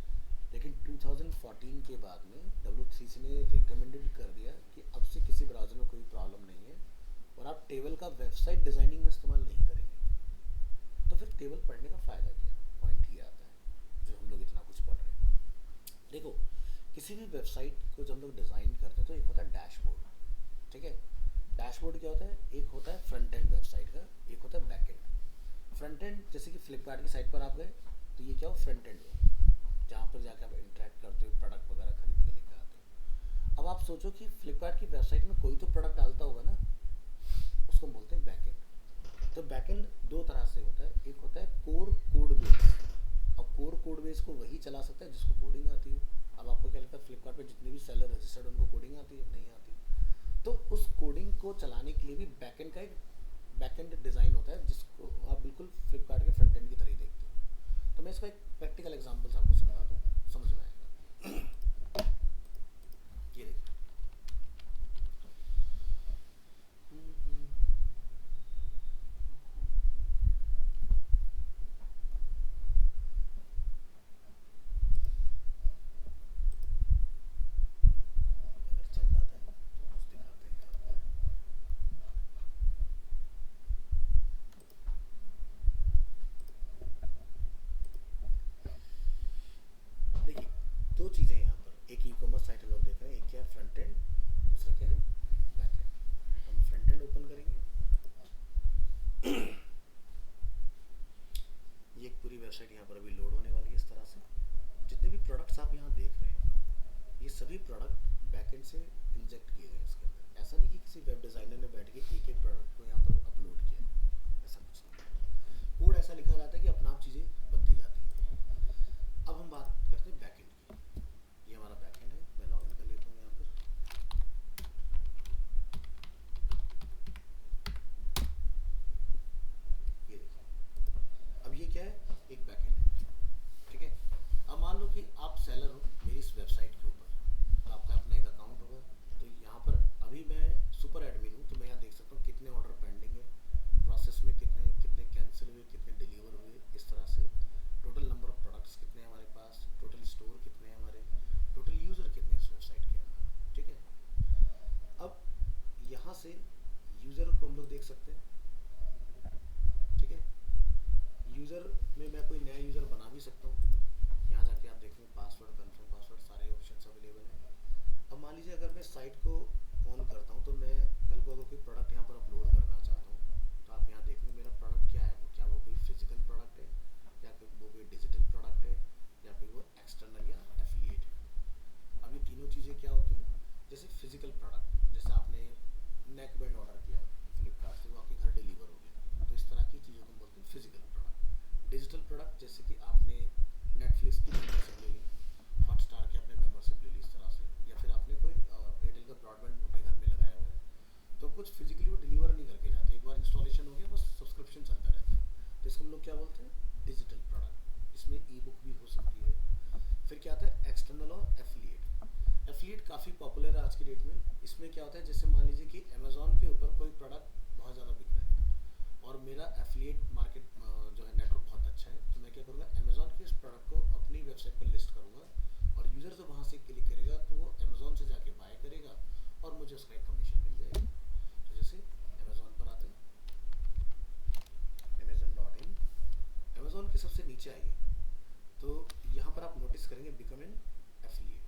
लेकिन 2014 के बाद में W3C ने रिकमेंडेड कर दिया कि अब से किसी ब्राउज़र में कोई प्रॉब्लम नहीं है और आप टेबल का वेबसाइट डिज़ाइनिंग में इस्तेमाल नहीं करेंगे. तो फिर टेबल पढ़ने का फ़ायदा क्या. पॉइंट ही आता है जो हम लोग इतना कुछ पढ़ रहे हैं. देखो किसी भी वेबसाइट को जब हम लोग डिज़ाइन करते हैं तो एक होता है डैशबोर्ड. ठीक है. डैशबोर्ड क्या होता है, एक होता है फ्रंट एंड वेबसाइट का, एक होता है बैक एंड. फ्रंट एंड जैसे कि फ्लिपकार्ट की साइट पर आप गए तो ये क्या हो, फ्रंट एंड हो जहाँ पर जाकर आप इंटरेक्ट करते हो, प्रोडक्ट वगैरह खरीद के लेकर आते हो. अब आप सोचो कि फ्लिपकार्ट की वेबसाइट में कोई तो प्रोडक्ट डालता होगा ना, उसको बोलते हैं बैक एंड. तो बैक एंड 2 तरह से होता है. एक होता है कोर कोड बेस. अब कोर कोड बेस को वही चला सकता है जिसको कोडिंग आती हो. अब आपको क्या लगता है फ्लिपकार्ट पे जितने भी सेलर रजिस्टर्ड उनको कोडिंग आती है? नहीं आती. तो उस कोडिंग को चलाने के लिए भी बैकएंड का एक बैकएंड डिज़ाइन होता है जिसको आप बिल्कुल फ्लिपकार्ट के फ्रंट एंड की तरह ही देखते हो. तो मैं इसका एक प्रैक्टिकल एग्जांपल आपको समझाता हूँ, समझ में आएगा. ये देखिए. अगर चल जाता है तो कुछ दिखाते हैं आपको. देखिए 2 चीज़ें यहाँ पर. एक ई कॉमर्स साइट हम लोग देख रहे हैं, एक क्या है फ्रंट एंड, दूसरा क्या है बैक एंड. हम फ्रंट एंड ओपन करेंगे. ये एक पूरी वेबसाइट यहाँ पर अभी लोड होने वाली है. इस तरह से जितने भी प्रोडक्ट्स आप यहाँ देख रहे हैं ये सभी प्रोडक्ट बैकएंड से इंजेक्ट किए गए इसके अंदर। ऐसा नहीं कि किसी वेब डिज़ाइनर ने बैठ के एक एक प्रोडक्ट को यहाँ पर अपलोड किया, ऐसा कुछ नहीं। कोड ऐसा लिखा जाता है कि अपना आप चीज़ें बनती जाती हैं। अब हम बात करते हैं बैकएंड की। ये हमारा बैकएंड है, मैं लॉगिन कर लेता हूँ यहाँ पर। ये देखिए, अब ये क्या है, एक बैकएंड है, ठीक है। अब मान लो कि आप सेलर हो मेरी इस वेबसाइट के ऊपर, तो आपका अपना एक अकाउंट होगा। तो यहाँ पर अभी मैं सुपर एडमिन हूँ, तो मैं यहाँ देख सकता हूँ कितने ऑर्डर पेंडिंग है, प्रोसेस में कितने कितने कैंसिल हुए, कितने डिलीवर हुए, इस तरह से टोटल नंबर ऑफ प्रोडक्ट्स कितने हैं हमारे पास, टोटल स्टोर कितने हैं हमारे, टोटल यूज़र कितने हैं इस वेबसाइट के अंदर, ठीक है। अब यहाँ से यूज़र को हम लोग देख सकते हैं, ठीक है। यूज़र में मैं कोई नया यूज़र बना भी सकता हूँ। यहाँ जाके आप देखेंगे पासवर्ड, कंफर्म पासवर्ड, सारे ऑप्शंस अवेलेबल हैं। अब मान लीजिए अगर मैं साइट को ऑन करता हूँ, तो मैं कल को अगर कोई प्रोडक्ट यहाँ पर अपलोड करना चाहता हूँ, तो आप यहाँ देखेंगे मेरा प्रोडक्ट क्या है, वो क्या वो कोई फिजिकल प्रोडक्ट है, या वो कोई डिजिटल प्रोडक्ट है, या कोई वो एक्सटर्नल या एफिलिएट है। अब ये तीनों चीज़ें क्या होती हैं, जैसे फिजिकल प्रोडक्ट, जैसे आपने नेक बैंड ऑर्डर किया फ्लिपकार्ट से, वो आपके घर डिलीवर हो गया, तो इस तरह की चीज़ों को हम बोलते हैं फिजिकल प्रोडक्ट। डिजिटल प्रोडक्ट जैसे कि आपने नेटफ्लिक्स की मेंबरशिप ले ली, हॉटस्टार की आपने मेंबरशिप ले ली इस तरह से, या फिर आपने कोई एयरटेल का ब्रॉडबैंड अपने घर में लगाया हुआ है, तो कुछ फिजिकली वो डिलीवर नहीं करके जाते, एक बार इंस्टॉलेशन हो गया बस सब्सक्रिप्शन चलता रहता है, तो इसको हम लोग क्या बोलते हैं, डिजिटल प्रोडक्ट। इसमें ई बुक भी हो सकती है। फिर क्या आता है, एक्सटर्नल और एफिलिएट। एफिलिएट काफ़ी पॉपुलर है आज की डेट में। इसमें क्या होता है, जैसे मान लीजिए कि अमेजोन के ऊपर कोई प्रोडक्ट बहुत ज़्यादा बिक रहा है और मेरा एफिलिएट मार्केट जो है नेटवर्क बहुत अच्छा है, तो मैं क्या करूँगा, अमेजोन के इस प्रोडक्ट को अपनी वेबसाइट पर लिस्ट करूँगा, और यूज़र जब वहाँ से क्लिक करेगा तो वो अमेजोन से जाके बाय करेगा और मुझे उसका एक कमीशन मिल जाएगा। तो जैसे अमेजोन पर आते हैं, amazon.in, अमेजोन के सबसे नीचे आइए, तो यहाँ पर आप नोटिस करेंगे बिकम एन एफिलिएट।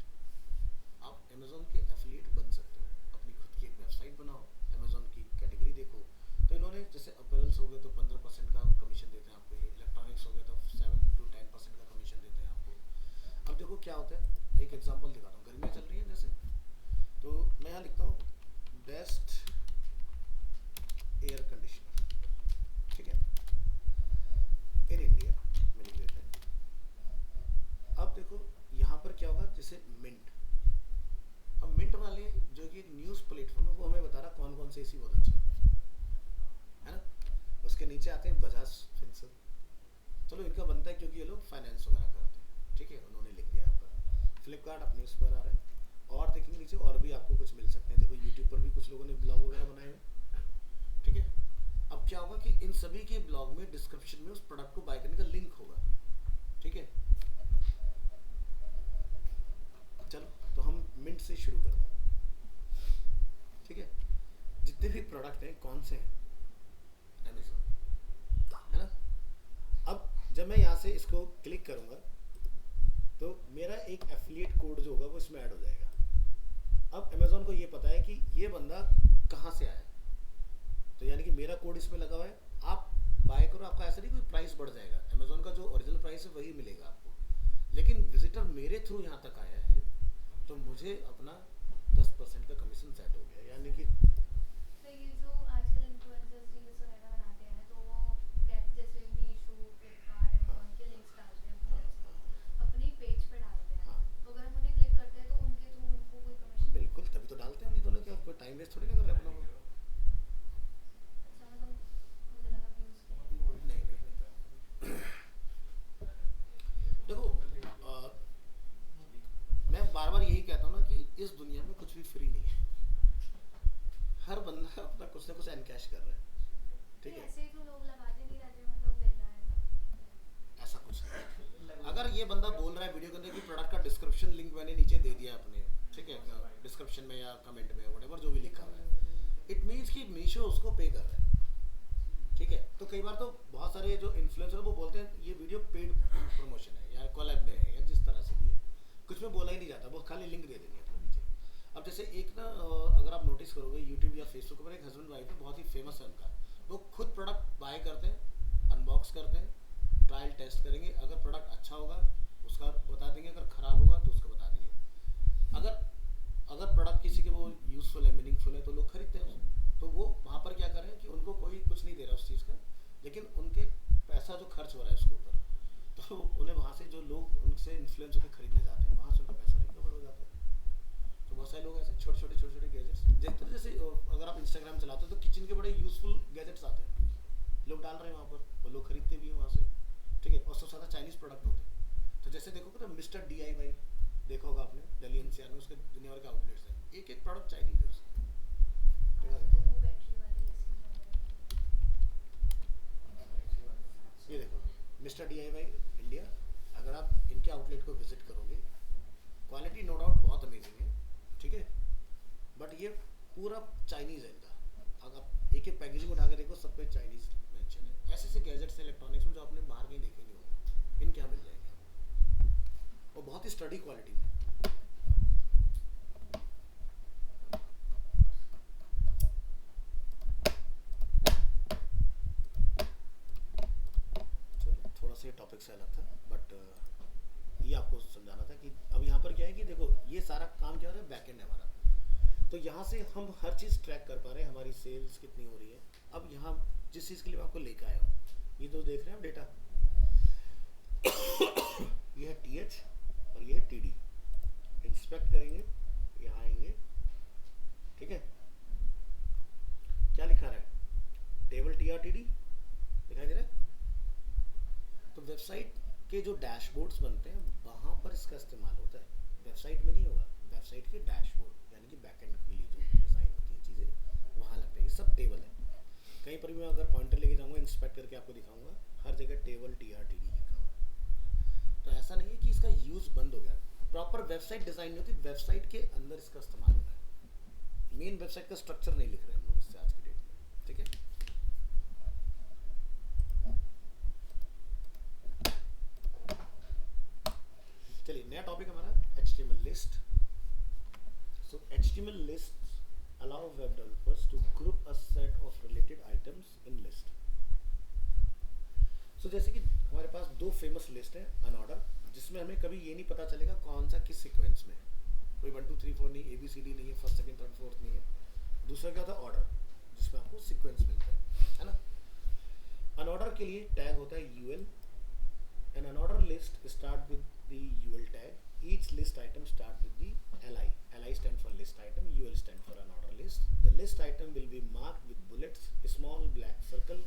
आप अमेजोन के एफिलिएट बन सकते हो, अपनी खुद की एक वेबसाइट बनाओ, अमेजोन की कैटेगरी देखो, तो इन्होंने जैसे अपरेल्स हो गए तो 15% का कमीशन देते हैं आपको, ये इलेक्ट्रॉनिक्स हो गया तो 7 to 10% का कमीशन देते हैं आपको। अब देखो क्या होता है, एक एग्जांपल दिखाता हूँ, गर्मियाँ चल रही हैं जैसे, तो मैं यहाँ लिखता हूँ बेस्ट एयर कंडीशनर, ठीक है, इन इंडिया में लिख देते हैं। अब देखो यहाँ पर क्या होगा, जैसे मिंट, अब मिंट वाले जो कि एक न्यूज़ प्लेटफॉर्म है, वो हमें बता रहा कौन कौन से एसी बहुत अच्छा है ना। उसके नीचे आते हैं बजाज फिंसर्व, चलो इनका बनता है क्योंकि ये लोग फाइनेंस वगैरह करते हैं, ठीक है, उन्होंने लिख दिया यहाँ पर। फ्लिपकार्ट अपने उस पर आ रहा है, और देखेंगे नीचे और भी आपको कुछ मिल सकते हैं। देखो यूट्यूब पर भी कुछ लोगों ने ब्लॉग वगैरह बनाए हुए, ठीक है। अब क्या होगा कि इन सभी के ब्लॉग में डिस्क्रिप्शन में उस प्रोडक्ट को बाय करने का लिंक होगा, ठीक है। चलो तो हम मिंट से शुरू करते हैं, ठीक है। जितने भी प्रोडक्ट हैं कौन से हैं, अमेज़न, है ना। अब जब मैं यहाँ से इसको क्लिक करूँगा तो मेरा एक एफिलिएट कोड जो होगा वो इसमें ऐड हो जाएगा। अब अमेज़न को ये पता है कि ये बंदा कहाँ से आया है, तो यानी कि मेरा कोड इसमें लगा हुआ है, आप बाय करो, आपका ऐसा नहीं कोई प्राइस बढ़ जाएगा, अमेज़न का जो ओरिजिनल प्राइस है वही मिलेगा आपको, लेकिन विजिटर मेरे थ्रू यहाँ तक आया है तो मुझे अपना 10% का कमीशन सेट हो गया, यानी कि तो ये जो आजकल इन्फ्लुएंसर्स रील्स वगैरह बनाते हैं, तो वो जैसे मीशो, फ्लिपकार्ट, अमेज़न के लिंक्स डालते हैं अपनी वेबसाइट, अपनी पेज पे डालते हैं, तो अगर हम उन्हें क्लिक करते हैं तो उनके थ्रू उनको कोई कमीशन? बिल्कुल, तभी तो डालते हैं, नहीं तो ना क्या कोई टाइम वेस्ट थोड़ी ना कर रहे अपना वो। अच्छा, मतलब मुझे लगा व्यूज के नहीं देखो, मैं बार बार यही कहता हूँ ना कि इस दुनिया में कुछ भी फ्री नहीं है, हर बंदा अपना कुछ ना कुछ एनकैश कर रहा है, ठीक है। ऐसे ही तो लोग लगाते नहीं रहते, मतलब वेला है। ऐसा कुछ नहीं, अगर ये बंदा बोल रहा है वीडियो के अंदर कि प्रोडक्ट का डिस्क्रिप्शन लिंक मैंने नीचे दे दिया अपने, ठीक है, डिस्क्रिप्शन में या कमेंट में व्हाटएवर जो भी लिखा हुआ है, इट मीन्स कि मीशो उसको पे कर रहा है, ठीक है। तो कई बार तो बहुत सारे जो इन्फ्लुएंसर वो बोलते हैं ये वीडियो पेड प्रमोशन है या कोलैब में है या जिस तरह से भी है, कुछ में बोला ही नहीं जाता, वो खाली लिंक दे देंगे अपने नीचे। अब जैसे एक ना अगर आप नोटिस करोगे यूट्यूब या फेसबुक पर एक हस्बैंड वाइफ है, बहुत ही फेमस है उनका, वो खुद प्रोडक्ट बाय करते हैं, अनबॉक्स करते हैं, ट्रायल टेस्ट करेंगे, अगर प्रोडक्ट अच्छा होगा उसका बता देंगे, अगर ख़राब होगा तो उसका बता देंगे। अगर प्रोडक्ट किसी के वो यूज़फुल है, मीनिंगफुल है, तो लोग खरीदते हैं उसको। तो वो वहाँ पर क्या कर रहे हैं कि उनको कोई कुछ नहीं दे रहा उस चीज़ का, लेकिन उनके पैसा जो खर्च हो रहा है उसके ऊपर, तो उन्हें वहाँ से जो लोग उनसे इन्फ्लुएंस होकर खरीदने जाते हैं, वहाँ से उनका पैसा रिकवर हो जाता है। तो बहुत सारे लोग ऐसे छोटे छोटे गैजेट्स देखते हैं, जैसे अगर आप इंस्टाग्राम चलाते हो तो किचन के बड़े यूज़फुल गैजेट्स आते हैं, लोग डाल रहे हैं वहाँ पर, वो लोग खरीदते भी हैं वहाँ से, ठीक है। और सबसे ज़्यादा चाइनीज़ प्रोडक्ट होते हैं। तो जैसे देखोगे ना मिस्टर DIY, देखा होगा आपने, दिल्ली NCR में उसके दुनिया भर के आउटलेट्स हैं, एक एक प्रोडक्ट चाइनीज़ है उसका, देखा आजकल देखो। वो बैटरी वाले एसी ये देखो मिस्टर DIY इंडिया, अगर आप इनके आउटलेट को विजिट करोगे, क्वालिटी नो डाउट बहुत अमेजिंग है, ठीक है, बट ये पूरा चाइनीज़ है इनका। अगर आप एक एक पैकेजिंग उठा के देखो, सब पे चाइनीज़ मेंशन है। ऐसे ऐसे गैजेट्स हैं इलेक्ट्रॉनिक्स में जो आपने बाहर कहीं देखे नहीं होंगे, इनके यहाँ मिल जाएंगे आपको, और बहुत ही स्टडी क्वालिटी में। चलो थोड़ा सा ये टॉपिक से अलग था, बट ये आपको समझाना था कि अब यहाँ पर क्या है कि देखो ये सारा काम क्या हो रहा है, बैकएंड है हमारा। तो यहाँ से हम हर चीज़ ट्रैक कर पा रहे हैं, हमारी सेल्स कितनी हो रही है। अब यहाँ जिस चीज़ के लिए मैं आपको लेकर आया हूँ, ये तो देख रहे हैं आप डेटा, ये है TH और ये है TD। इंस्पेक्ट करेंगे, यहाँ आएंगे, ठीक है, क्या लिखा रहा है, टेबल TRTD दिखाई दे रहा है। तो वेबसाइट के जो डैशबोर्ड्स बनते हैं वहाँ पर इसका इस्तेमाल होता है, वेबसाइट में नहीं होगा। वेबसाइट के डैशबोर्ड यानी कि बैकएंड के लिए जो डिज़ाइन होती हैं चीज़ें, वहाँ लगते हैं। ये सब टेबल है, कहीं पर भी मैं अगर पॉइंटर लेके जाऊँगा, इंस्पेक्ट करके आपको दिखाऊंगा, हर जगह टेबल TRTD लिखा हुआ। तो ऐसा नहीं है कि इसका यूज़ बंद हो गया, प्रॉपर वेबसाइट डिज़ाइन नहीं होती, वेबसाइट के अंदर इसका इस्तेमाल हो रहा है। मेन वेबसाइट का स्ट्रक्चर नहीं लिख रहे हम लोग इससे आज की डेट में, ठीक है। चलिए नया टॉपिक हमारा HTML list. So HTML lists allow web developers to group a set of related items in list. So जैसे कि हमारे पास दो फेमस लिस्ट है, अनऑर्डर, जिसमें हमें कभी ये नहीं पता चलेगा कौन सा किस सीक्वेंस में है, कोई 1 2 3 4 नहीं, ABCD नहीं है, फर्स्ट सेकंड थर्ड फोर्थ नहीं है। दूसरा क्या होता है, ऑर्डर, जिसमें आपको सीक्वेंस मिलता है ना। अनऑर्डर के लिए टैग होता है UL। An unorder list start with the UL tag. Each list item start with the LI. LI stand for list item, UL stand for unorder list. The list item will be marked with bullets, small black circle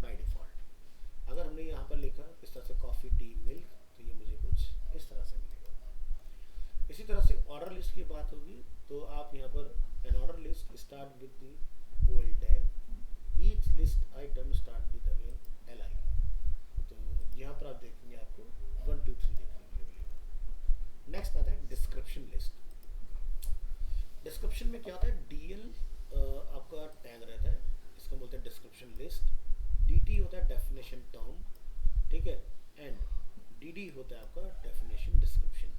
by default. अगर हमने यहाँ पर लिखा इस तरह से coffee tea milk, तो ये मुझे कुछ इस तरह से मिलेगा। इसी तरह से ऑर्डर लिस्ट की बात होगी तो आप यहाँ पर an order list start with the OL tag. Each list item start with again LI. तो यहाँ पर आप देखेंगे आपको 1 2 3 देखने के लिए मिलेगा। नेक्स्ट आता है डिस्क्रिप्शन लिस्ट। डिस्क्रिप्शन में क्या होता है, DL आपका टैग रहता है, इसका बोलते हैं डिस्क्रिप्शन लिस्ट। DT होता है डेफिनेशन टर्म, ठीक है, एंड DD होता है आपका डेफिनेशन डिस्क्रिप्शन।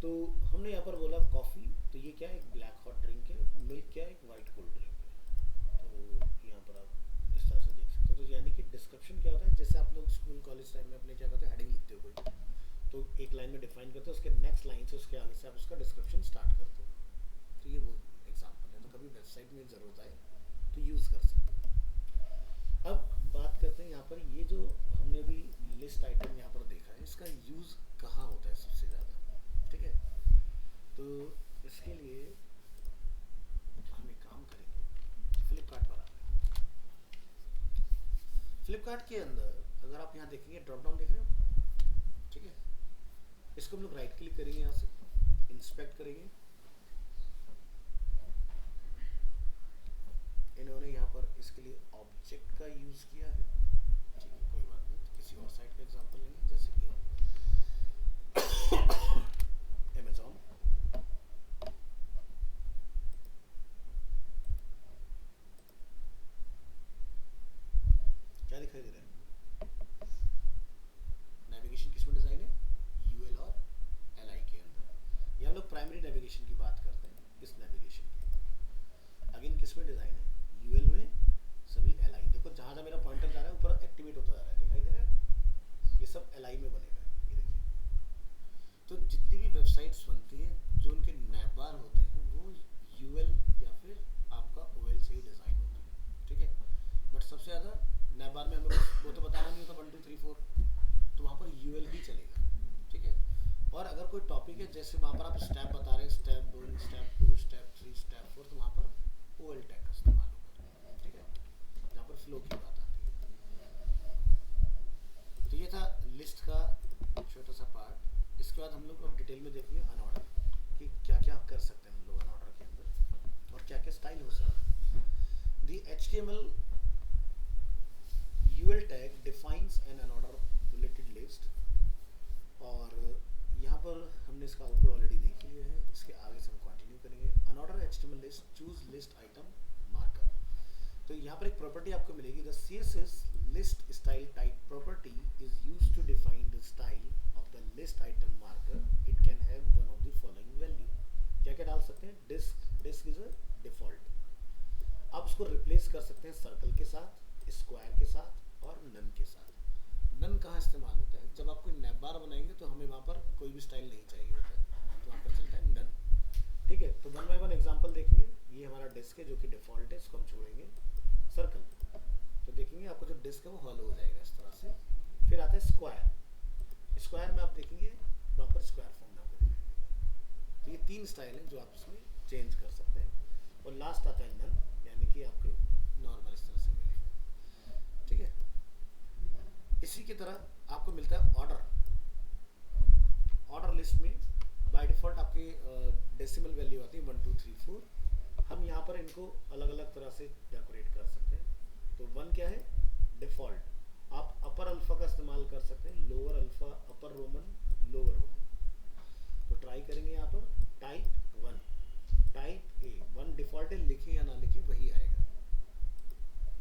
तो हमने यहाँ पर बोला कॉफ़ी, तो ये क्या है, एक ब्लैक हॉट ड्रिंक है, मिल्क क्या है, एक वाइट कोल्ड ड्रिंक है। तो यहाँ पर आप इस तरह से देख सकते हो। तो यानी कि डिस्क्रिप्शन क्या होता है, जैसे आप लोग स्कूल कॉलेज टाइम में अपने क्या करते हैं, हेडिंग लिखते हो कोई, तो एक लाइन में डिफाइन करते हो, उसके नेक्स्ट लाइन से उसके आगे से आप उसका डिस्क्रिप्शन स्टार्ट करते हो। तो ये वो एग्जाम्पल है। तो कभी वेबसाइट में ज़रूरत आए तो यूज़ कर सकते हो। अब बात करते हैं यहाँ पर, ये जो हमने अभी लिस्ट आइटम यहाँ पर देखा है, इसका यूज़ कहाँ होता है सबसे ज़्यादा, ठीक है। तो इसके लिए हम एक काम करेंगे, फ्लिपकार्ट पर आते हैं। फ्लिपकार्ट के अंदर अगर आप यहाँ देखेंगे, ड्रॉप डाउन देख रहे हो, ठीक है, इसको हम लोग राइट क्लिक करेंगे, यहाँ से इंस्पेक्ट करेंगे। इन्होंने यहाँ पर इसके लिए ऑब्जेक्ट का यूज़ किया है, ठीक है, कोई बात नहीं। तो किसी और साइट का एग्जांपल लेंगे, जैसे कि अमेज़ॉन। क्या दिखाई दे रहा है, नेविगेशन किसमें डिज़ाइन है, UL और LI के अंदर। ये हम लोग प्राइमरी नेविगेशन की बात करते हैं, इस नेविगेशन की अगेन किसमें डिज़ाइन है, UL में, सभी LI। देखो जहाँ जहाँ मेरा पॉइंटर जा रहा है ऊपर एक्टिवेट होता जा रहा है, दिखाई दे रहा है, ये सब LI में बनेगा, ये देखिए। तो जितनी भी वेबसाइट्स बनती हैं जो उनके नैब बार होते हैं वहाँ पर आप स्टेप बता रहे हैं, स्टेप 1, स्टेप 2, स्टेप 3, स्टेप 4, तो वहाँ पर OL टैग का इस्तेमाल होगा, ठीक है, जहाँ पर फ्लो की बात आती है। तो ये था लिस्ट का छोटा सा पार्ट। इसके बाद हम लोग अब डिटेल में देखेंगे अनऑर्डर कि क्या क्या कर सकते हैं हम लोग अनऑर्डर के अंदर और क्या क्या स्टाइल हो सकता है। दी HTML UL tag defines N unordered bulleted list, और यहाँ पर हमने इसका आउटपुट ऑलरेडी देख लिया है, इसके आगे से हम कंटिन्यू करेंगे। Unorder HTML list choose list item marker. तो यहाँ पर एक प्रॉपर्टी आपको मिलेगी, the CSS list style type property is used to define the style of the list item marker. It can have one of the following value. क्या क्या डाल सकते हैं? Disc is a default. आप उसको रिप्लेस कर सकते हैं सर्कल के साथ, स्क्वायर के साथ और नन के साथ। नन कहाँ इस्तेमाल होता है? जब आप कोई नैप बार बनाएंगे तो हमें वहाँ पर कोई भी स्टाइल नहीं चाहिए होता है, तो वहाँ पर चलता है नन, ठीक है। तो वन बाय वन एग्जांपल देखेंगे। ये हमारा डिस्क है जो कि डिफॉल्ट है, इसको हम छोड़ेंगे सर्कल, तो देखेंगे आपको जो डिस्क है वो हॉलो हो जाएगा इस तरह से। फिर आता है स्क्वायर। स्क्वायर में आप देखेंगे प्रॉपर स्क्वायर फॉर्म में आपको दिखाई देगा। तो ये 3 स्टाइल हैं जो आप इसमें चेंज कर सकते हैं। और लास्ट आता है नन, यानी कि आपके नॉर्मल इस तरह से मिलेगा, ठीक है। इसी की तरह आपको मिलता है ऑर्डर। ऑर्डर लिस्ट में बाय डिफॉल्ट आपकी डेसिमल वैल्यू आती है 1 2 3 4। हम यहाँ पर इनको अलग अलग तरह से डेकोरेट कर सकते हैं। तो 1 क्या है? डिफॉल्ट। आप अपर अल्फा का इस्तेमाल कर सकते हैं, लोअर अल्फा, अपर रोमन, लोअर रोमन। तो ट्राई करेंगे यहाँ पर टाइप 1, टाइप ए। 1 डिफॉल्ट है, लिखे या ना लिखे वही आएगा।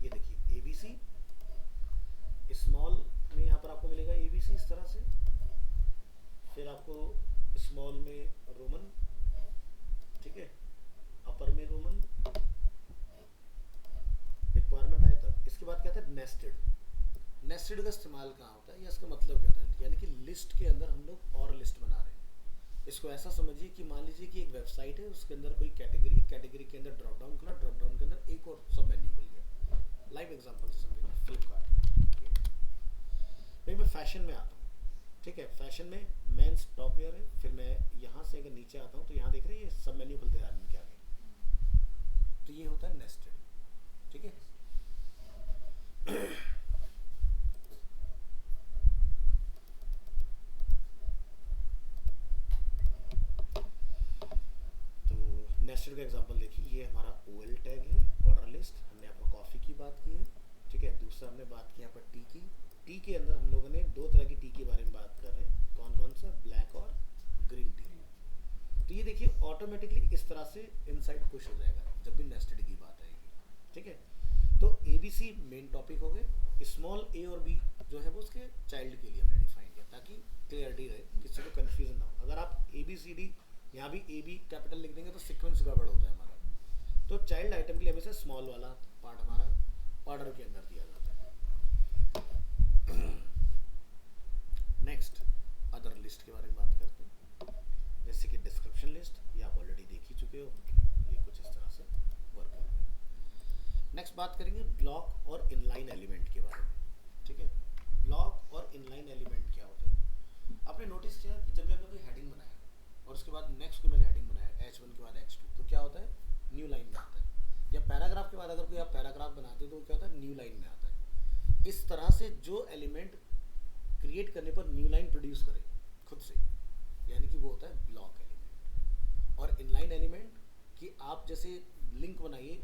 ये देखिए ABC स्मॉल में यहाँ पर आपको मिलेगा ABC इस तरह से। फिर आपको स्मॉल में रोमन, ठीक है, अपर में रोमन, रिक्वायरमेंट आए तब। इसके बाद क्या था? नेस्टेड। नेस्टेड का इस्तेमाल कहाँ होता है या इसका मतलब क्या होता है? यानी कि लिस्ट के अंदर हम लोग और लिस्ट बना रहे हैं। इसको ऐसा समझिए कि मान लीजिए कि एक वेबसाइट है, उसके अंदर कोई कैटेगरी है, कैटेगरी के अंदर ड्रॉप डाउन खुला, ड्रॉप डाउन के अंदर एक और सब मेन्यू खुल गया। लाइव एग्जांपल से समझेंगे, फ्लिपकार्ट। मैं फैशन में आता हूँ, ठीक है। फैशन में मेंस टॉप वेयर है। फिर मैं यहाँ से अगर नीचे आता हूँ तो यहाँ देख रहे हैं ये सब मेन्यू खुलते जा रहे हैं क्या आगे। तो ये होता है नेस्टेड, ठीक है। तो नेस्टेड का एग्जांपल देखिए, ये हमारा OL टैग है, ऑर्डर लिस्ट। हमने यहाँ पर कॉफ़ी की बात की है, ठीक है। दूसरा हमने बात की यहाँ पर टी की। टी के अंदर हम लोगों ने 2 तरह की टी के बारे में बात कर रहे हैं। कौन कौन सा? ब्लैक और ग्रीन टी। तो ये देखिए ऑटोमेटिकली इस तरह से इनसाइड पुश हो जाएगा जब भी नेस्टेड की बात आएगी, ठीक है। तो ABC मेन टॉपिक हो गए। स्मॉल a और b जो है वो उसके चाइल्ड के लिए हमने डिफाइन किया ताकि क्लियरिटी रहे, किसी को कंफ्यूजन ना हो। अगर आप ABCD यहाँ भी AB कैपिटल लिख देंगे तो सीक्वेंस गड़बड़ होता है हमारा। तो चाइल्ड आइटम के लिए हमेशा स्मॉल वाला पार्ट हमारा ऑर्डर के अंदर दिया जाता है। नेक्स्ट अदर लिस्ट के बारे में बात करते हैं, जैसे कि डिस्क्रिप्शन लिस्ट, ये आप ऑलरेडी देख ही चुके हो। ये कुछ इस तरह से वर्क कर रहा है। नेक्स्ट बात करेंगे ब्लॉक और इनलाइन एलिमेंट के बारे में, ठीक है। ब्लॉक और इनलाइन एलिमेंट क्या होते हैं? आपने नोटिस किया कि जब भी हमने कोई हेडिंग बनाया और उसके बाद नेक्स्ट को मैंने हेडिंग बनाया H1 के बाद H2, तो क्या होता है? न्यू लाइन में आता है। या पैराग्राफ के बाद अगर कोई आप पैराग्राफ बनाते हो तो क्या होता है? न्यू लाइन में आता है। इस तरह से जो एलिमेंट क्रिएट करने पर न्यू लाइन प्रोड्यूस करे खुद से, यानी कि वो होता है ब्लॉक एलिमेंट। और इनलाइन एलिमेंट कि आप जैसे लिंक बनाइए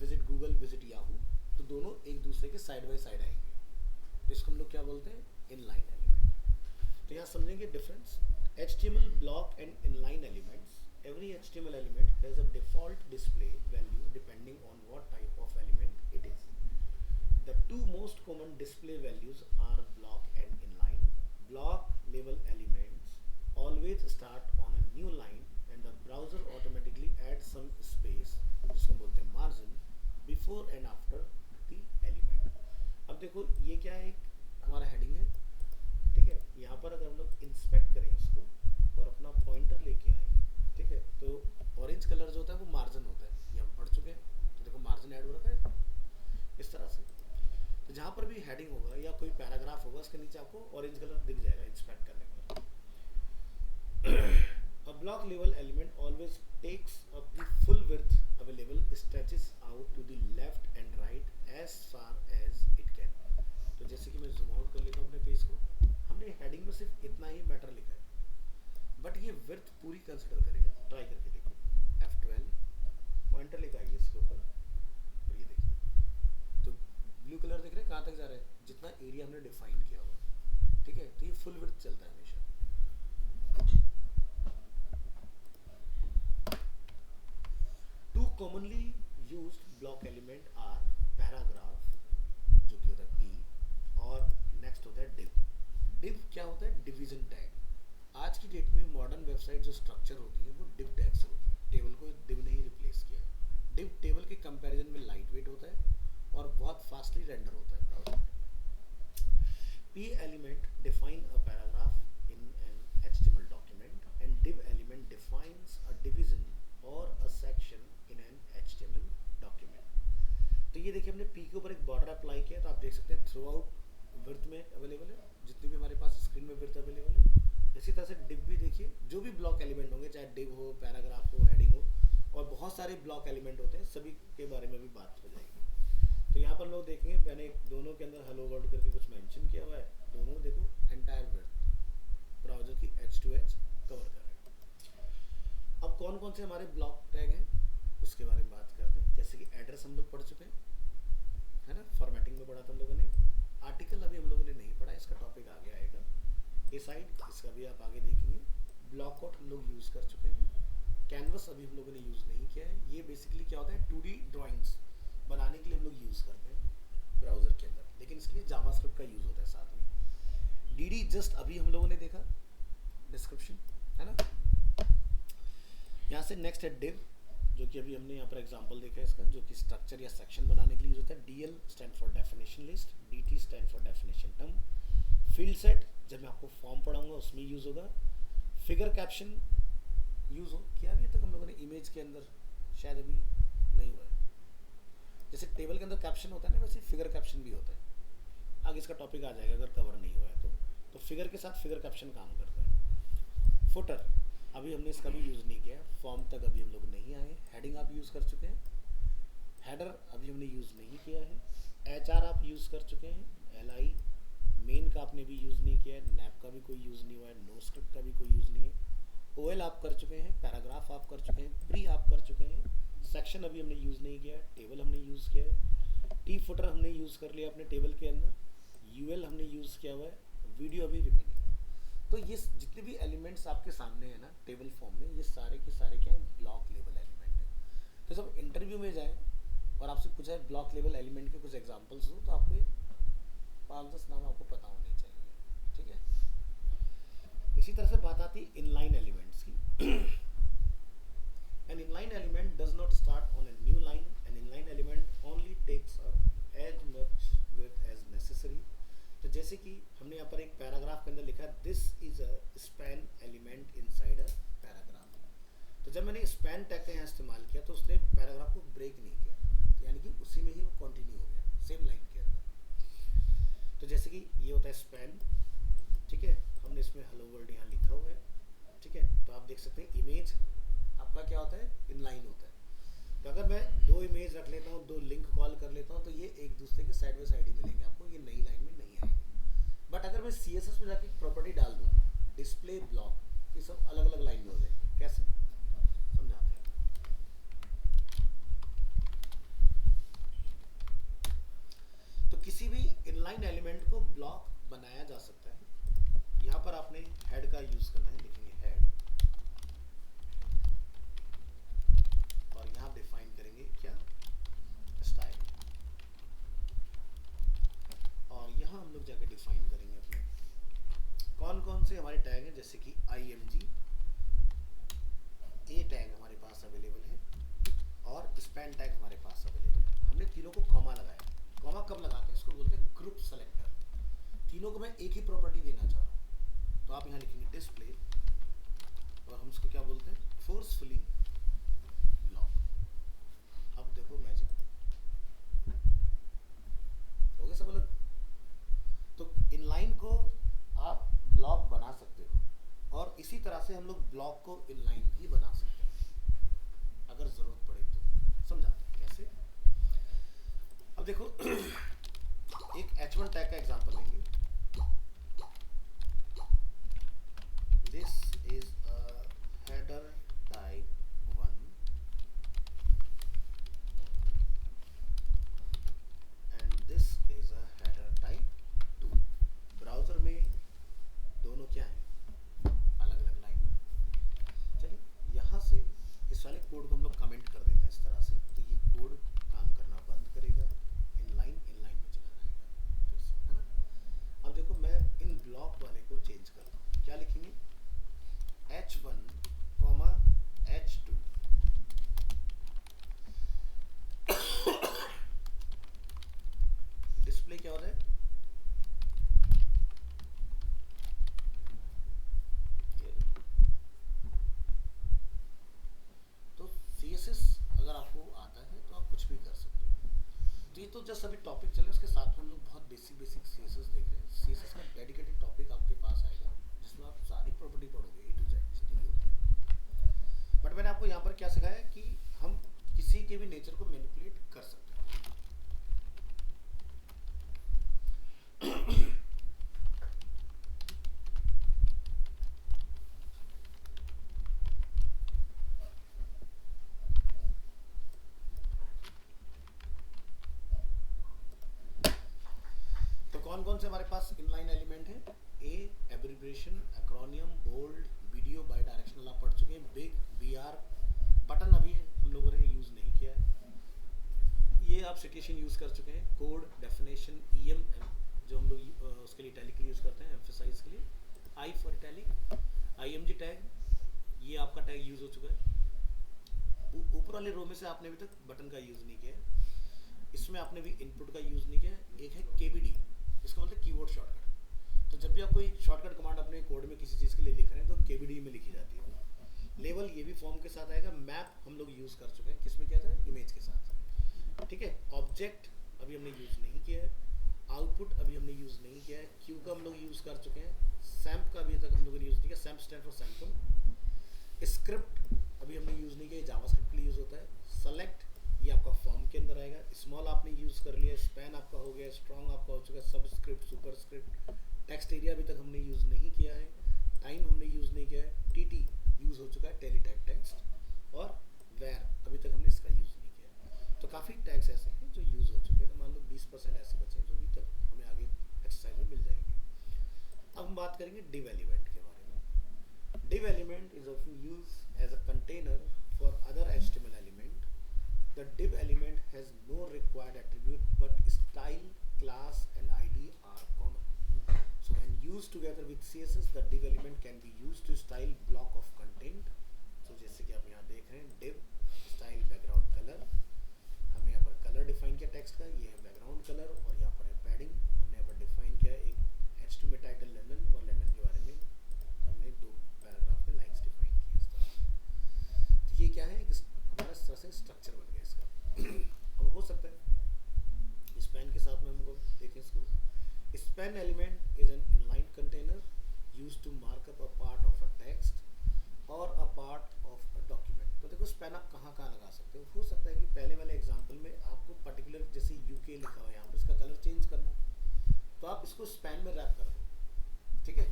विजिट गूगल, विजिट याहू, तो दोनों एक दूसरे के साइड बाय साइड आएंगे, तो इसको हम लोग क्या बोलते हैं? Inline element. तो यहाँ समझेंगे difference. HTML block and inline elements. Every HTML element has a default display value depending on what type of element it is. The two most common display values are block and inline. Block label elements always start on a new line and the browser automatically adds some space, जिसको बोलते हैं margin, before and after the element. अब देखो ये क्या है? एक हमारा हेडिंग है, ठीक है। यहाँ पर अगर हम लोग इंस्पेक्ट करें इसको और अपना पॉइंटर लेके आए, ठीक है, तो ऑरेंज कलर जो होता है वो मार्जिन होता है, ये हम पढ़ चुके हैं। तो देखो मार्जिन ऐड हो रखा है इस तरह से। तो जहाँ पर भी हेडिंग होगा या कोई पैराग्राफ होगा उसके नीचे आपको ऑरेंज कलर दिख जाएगा इंस्पेक्ट करने पर। अब block level element always takes up the full width available, stretches out to the left and right as far as it can. तो जैसे कि मैं जूम आउट कर लेता हूँ अपने पेज को, हमने हेडिंग में सिर्फ इतना ही मैटर लिखा है, बट ये विड्थ पूरी कंसिडर करेगा. ट्राई करके देखो, F12 पॉइंटर लेकर आइए इसके ऊपर और ये देखिए, तो ब्लू कलर दिख रहा है कहाँ तक जा रहा है, जितना एरिया हमने डिफाइन किया हुआ है. ठीक है, तो ये फुल विड्थ चलता है हमेशा. Two commonly used block element are paragraph, जो कि होता है P, और नेक्स्ट होता है div. div क्या होता है? Division tag. आज की डेट में मॉडर्न वेबसाइट जो स्ट्रक्चर होती है वो div टैग से होती है. टेबल को div ने ही रिप्लेस किया है. div टेबल के कंपैरिजन में लाइट वेट होता है और बहुत फास्टली रेंडर होता है ब्राउजर में. P element define a paragraph in an HTML document and div element defines a division or a section in an HTML document. तो ये देखिए हमने P के ऊपर एक बॉर्डर अप्लाई किया, तो आप देख सकते हैं थ्रू आउट विड्थ में अवेलेबल है, जितनी भी हमारे पास स्क्रीन में विड्थ अवेलेबल है. इसी तरह से div भी देखिए, जो भी ब्लॉक एलिमेंट होंगे, चाहे div हो, पैराग्राफ हो, हेडिंग हो, और बहुत सारे ब्लॉक एलिमेंट होते हैं, सभी के बारे में भी बात हो जाएगी. तो यहाँ पर लोग देखेंगे मैंने दोनों के अंदर हेलो वर्ल्ड करके कुछ मेंशन किया हुआ है. दोनों देखो एंटायर विड्थ ब्राउजर की एज टू एज कवर कर रहे हैं. अब कौन कौन से हमारे ब्लॉक टैग हैं उसके बारे में बात करते हैं. जैसे कि एड्रेस हम लोग पढ़ चुके हैं, है ना, फॉर्मेटिंग में पढ़ा था हम लोगों ने. आर्टिकल अभी हम लोगों ने नहीं पढ़ा, इसका टॉपिक आगे आएगा. ये साइड इसका भी आप आगे देखेंगे. ब्लॉक आउट हम लोग यूज़ कर चुके हैं. कैनवस अभी हम लोगों ने यूज़ नहीं किया है. ये बेसिकली क्या होता है, 2D ड्राइंग्स बनाने के लिए हम लोग यूज़ करते हैं ब्राउज़र के अंदर, लेकिन इसके लिए जावास्क्रिप्ट का यूज़ होता है साथ में. DD जस्ट अभी हम लोगों ने देखा डिस्क्रिप्शन, है ना. यहाँ से नेक्स्ट है div, जो कि अभी हमने यहाँ पर एग्जांपल देखा है इसका, जो कि स्ट्रक्चर या सेक्शन बनाने के लिए यूज होता है. DL stand for definition list, DT stand for definition term. Field set जब मैं आपको फॉर्म पढ़ाऊंगा उसमें यूज़ होगा. फिगर कैप्शन यूज़ हो किया अभी तक हम लोगों ने इमेज के अंदर, शायद अभी नहीं हुआ है. जैसे टेबल के अंदर कैप्शन होता है ना, वैसे फिगर कैप्शन भी होता है. आगे इसका टॉपिक आ जाएगा अगर कवर नहीं हुआ है तो फिगर के साथ फिगर कैप्शन काम करता है. फुटर अभी हमने इसका भी यूज़ नहीं किया. फॉर्म तक अभी हम लोग नहीं आए. हेडिंग आप यूज़ कर चुके हैं. हेडर अभी हमने यूज़ नहीं किया है. HR आप यूज़ कर चुके हैं. LI मेन का आपने भी यूज़ नहीं किया है. नैप का भी कोई यूज़ नहीं हुआ है. नो स्क्रिप्ट का भी कोई यूज़ नहीं है. OL आप कर चुके हैं. पैराग्राफ आप कर चुके हैं. प्री आप कर चुके हैं. सेक्शन अभी हमने यूज़ नहीं किया है. टेबल हमने यूज़ किया है. टी फुटर हमने यूज़ कर लिया अपने टेबल के अंदर. UL हमने यूज़ किया हुआ है. वीडियो अभी रिमेनिंग. तो ये जितने भी एलिमेंट्स आपके सामने हैं ना टेबल फॉर्म में, ये सारे के सारे क्या हैं, ब्लॉक लेवल एलिमेंट है. तो जब इंटरव्यू में जाए और आपसे पूछा है ब्लॉक लेवल एलिमेंट के कुछ एग्जांपल्स हो, तो आपको 5-10 नाम आपको पता होने चाहिए. ठीक है. इसी तरह से बात आती है इनलाइन एलिमेंट्स की. An inline element does not start on a new line. An inline element only takes up as much width as necessary. तो जैसे कि हमने यहाँ पर एक पैराग्राफ के अंदर लिखा है, this is a span element inside a paragraph. तो जब मैंने स्पैन टैग का यहाँ इस्तेमाल किया तो उसने पैराग्राफ को ब्रेक नहीं किया, तो यानी कि उसी में ही वो कंटिन्यू हो गया सेम लाइन के अंदर. तो जैसे कि ये होता है स्पैन. ठीक है, हमने इसमें हेलो वर्ल्ड यहाँ लिखा हुआ है. ठीक है, तो आप देख सकते हैं इमेज आपका क्या होता है, इनलाइन होता है. तो अगर मैं 2 इमेज रख लेता हूँ, 2 लिंक कॉल कर लेता हूँ, तो ये एक दूसरे के साइड बाय साइड ही मिलेंगे आपको, ये नई लाइन में नहीं आएंगे. बट अगर मैं CSS में जाके प्रॉपर्टी डाल दूँ डिस्प्ले ब्लॉक, ये सब अलग अलग लाइन में हो जाएंगे. कैसे समझाते हैं. तो किसी भी इनलाइन एलिमेंट को ब्लॉक बनाया जा सकता है. यहाँ पर आपने हेड का यूज करना है. लिखेंगे हेड और यहाँ डिफाइन करेंगे क्या, स्टाइल. और यहाँ हम लोग जाके डिफाइन करेंगे अपने कौन कौन से हमारे टैग हैं. जैसे कि IMG ए टैग हमारे पास अवेलेबल है और स्पैन टैग हमारे पास अवेलेबल है. हमने तीनों को कॉमा लगाया. कॉमा कब लगाते हैं, इसको बोलते हैं ग्रुप सेलेक्टर. तीनों को मैं एक ही प्रॉपर्टी देना चाह रहा हूँ, तो आप यहाँ लिखेंगे डिस्प्ले और हम इसको क्या बोलते हैं, फोर्सफुली ब्लॉक. अब देखो मैजिक हो गया सब अलग. तो इनलाइन को आप ब्लॉक बना सकते हो और इसी तरह से हम लोग ब्लॉक को इनलाइन भी बना सकते हैं अगर ज़रूरत पड़े तो। समझाते हैं कैसे। अब देखो एक H1 टैग का एग्जांपल लेंगे। This is a header type 1 and this is a header type 2। Browser में दोनों क्या है, अलग अलग लाइन में। चलिए यहाँ से इस वाले कोड को हम लोग कमेंट कर देते हैं इस तरह से, तो ये कोड काम करना बंद करेगा, इनलाइन में चला जाएगा फिर से, है ना। अब देखो मैं इन ब्लॉक वाले को चेंज करता हूँ, क्या लिखेंगे H1, H2। डिस्प्ले क्या होता है, तो CSS अगर आपको आता है तो आप कुछ भी कर सकते हो। तो ये तो जस्ट अभी टॉपिक चल रहे हैं, उसके साथ में हम लोग बहुत बेसिक CSS देख रहे हैं। CSS का डेडिकेटेड टॉपिक आपके पास आएगा जिसमें आप सारी प्रॉपर्टी पढ़ोगे A to Z जितनी भी होती है। बट मैंने आपको यहाँ पर क्या सिखाया है कि हम किसी के भी नेचर को मैनिपुलेट कर सकते हैं। तो कौन कौन से हमारे पास इनलाइन एलिमेंट है, a abbreviation, acronym, bold, video, bidirectional आप पढ़ चुके हैं, बिग, BR, बटन अभी हम लोगों ने यूज नहीं किया है, ये आप सिटेशन यूज कर चुके हैं, कोड, डेफिनेशन, EM जो हम लोग उसके लिए इटैलिक के लिए यूज करते हैं, एम्फेसाइज के लिए, I for italic, IMG tag, ये आपका टैग यूज हो चुका है। ऊपर वाले रो में से आपने अभी तक बटन का यूज नहीं किया है, इसमें आपने भी इनपुट का यूज नहीं किया है। एक है KBD, इसका बोलते हैं कीबोर्ड शॉर्टकट। तो जब भी आप कोई शॉर्टकट कमांड अपने कोड में किसी चीज़ के लिए लिख रहे हैं तो KBD में लिखी जाती है। लेवल ये भी फॉर्म के साथ आएगा। मैप हम लोग यूज़ कर चुके हैं, किसमें किया था, इमेज के साथ, ठीक है। ऑब्जेक्ट अभी हमने यूज़ नहीं किया है, आउटपुट अभी हमने यूज़ नहीं किया है, क्यू का हम लोग यूज़ कर चुके हैं, सैम्प का अभी तक हम लोगों ने यूज़ नहीं किया, SAMP stand for sample. Script अभी हमने यूज़ नहीं किया, जावास्क्रिप्ट के लिए यूज़ होता है। सेलेक्ट ये आपका फॉर्म के अंदर आएगा, स्मॉल आपने यूज़ कर लिया, स्पैन आपका हो गया, स्ट्रॉन्ग आपका हो चुका है, सबस्क्रिप्ट, सुपरस्क्रिप्ट, टेक्स्ट एरिया अभी तक हमने यूज़ नहीं किया है, टाइम हमने यूज़ नहीं किया है, TT यूज़ हो चुका है, टेलीटाइप टेक्स्ट, और वेर अभी तक हमने इसका यूज़ नहीं किया। तो काफ़ी टैग्स ऐसे हैं जो यूज़ हो चुके हैं, तो मान लो 20% ऐसे बचे हैं जो अभी तक हमें आगे एक्सरसाइज में मिल जाएंगे। अब हम बात करेंगे div एलिमेंट के बारे में। div element is often used as a container for other HTML element. The div element has no required attribute, but style, class, and ID are common. So when used together with CSS, the div element can be used to style block of content. So जैसे कि आप यहाँ देख रहे हैं, div style background color, हमने यहाँ पर color define किया text का, ये है background color, और यहाँ पर है padding, हमने यहाँ पर define किया एक H2 में title London, और London के बारे में हमने 2 पैराग्राफ में लाइन्स डिफाइन की इस तरह से। तो ये क्या है, हमारा इस तरह से स्ट्रक्चर बन गया इसका। अब हो सकता है स्पैन के साथ में हम लोग देखें इसको। Span element is an inline container used to mark up a part of a text और a part of a document. तो देखो स्पैन आप कहाँ कहाँ लगा सकते हो सकता है कि पहले वाले एग्जांपल में आपको पर्टिकुलर जैसे UK लिखा हुआ है यहाँ पर, इसका कलर चेंज करना, तो आप इसको स्पैन में रैप कर दो, ठीक है,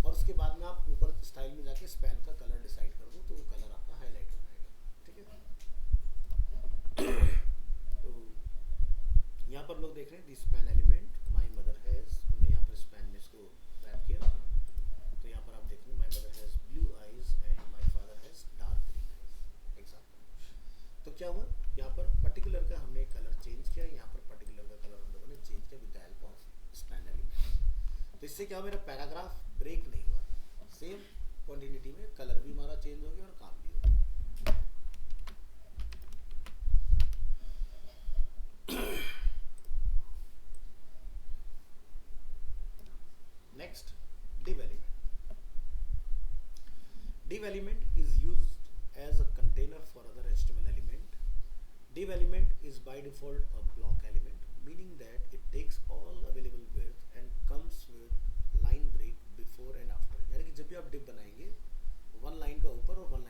और उसके बाद में आप ऊपर स्टाइल में जाके स्पैन का कलर डिसाइड कर दो, तो वो कलर आपका हाईलाइट हो जाएगा, ठीक है। तो यहाँ पर लोग देख रहे हैं this span element my mother has, हमने यहाँ पर स्पैन में इसको रैप किया, तो यहाँ पर आप देख रहे हैं my mother has blue eyes and my father has dark green eyes example. तो क्या हुआ, यहाँ पर पर्टिकुलर का हमने कलर चेंज किया, यहाँ पर पर्टिकुलर का कलर हम लोगों ने चेंज किया with the help of span element. तो इससे क्या मेरा पैराग्राफ ब्रेक नहीं हुआ, सेम क्वांटिटी में कलर भी हमारा चेंज हो गया और काम भी हो गया। Next, div element. Div element is used as a container for other HTML element. Div element is by default a block element, meaning that it takes all available width and comes with line break before and after. यानी कि जब भी आप div बनाएंगे, 1 line का ऊपर और 1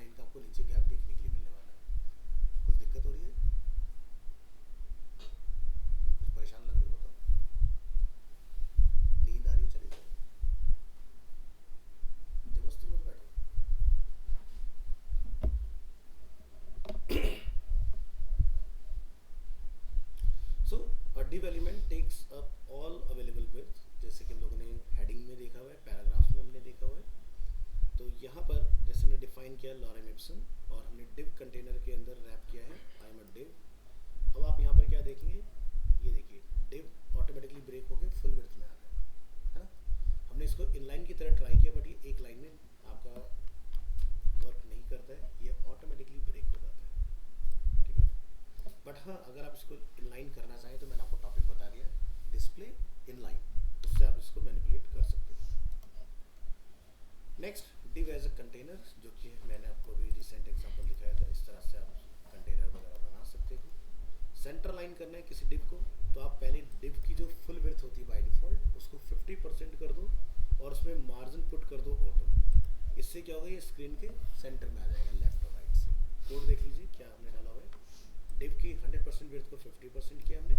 div element takes up all available width, जैसे कि हम लोगों ने हेडिंग में देखा हुआ है, पैराग्राफ में हमने देखा हुआ है। तो यहाँ पर जैसे हमने डिफाइन किया लॉरेम इप्सन और हमने div कंटेनर के अंदर रैप किया है आई एम अ div। अब आप यहाँ पर क्या देखेंगे, ये देखिए div ऑटोमेटिकली ब्रेक होकर फुल विड्थ में आ गया है ना। हमने इसको इनलाइन की तरह ट्राई किया बट ये एक लाइन में आपका वर्क नहीं करता है, ये ऑटोमेटिकली ब्रेक हो जाता है, ठीक है। बट हाँ, अगर आप इसको इनलाइन करना चाहें तो मैंने आपको टॉपिक बता दिया, डिस्प्ले इनलाइन, उससे आप इसको मैनिपुलेट कर सकते हैं। Next, div as a container, जो कि मैंने आपको अभी रिसेंट एग्जांपल दिखाया था, इस तरह से आप कंटेनर वगैरह बना सकते हो। सेंटर लाइन करना है किसी डिव को, तो आप पहले डिव की जो फुल विड्थ होती है बाय डिफॉल्ट उसको 50% कर दो और उसमें मार्जिन पुट कर दो ऑटो। इससे क्या होगा, ये स्क्रीन के सेंटर में आ जाएगा लेफ्ट और राइट से। कोड देख लीजिए क्या हमने डाला हुआ है, डिव की 100% विड्थ को 50% किया हमने,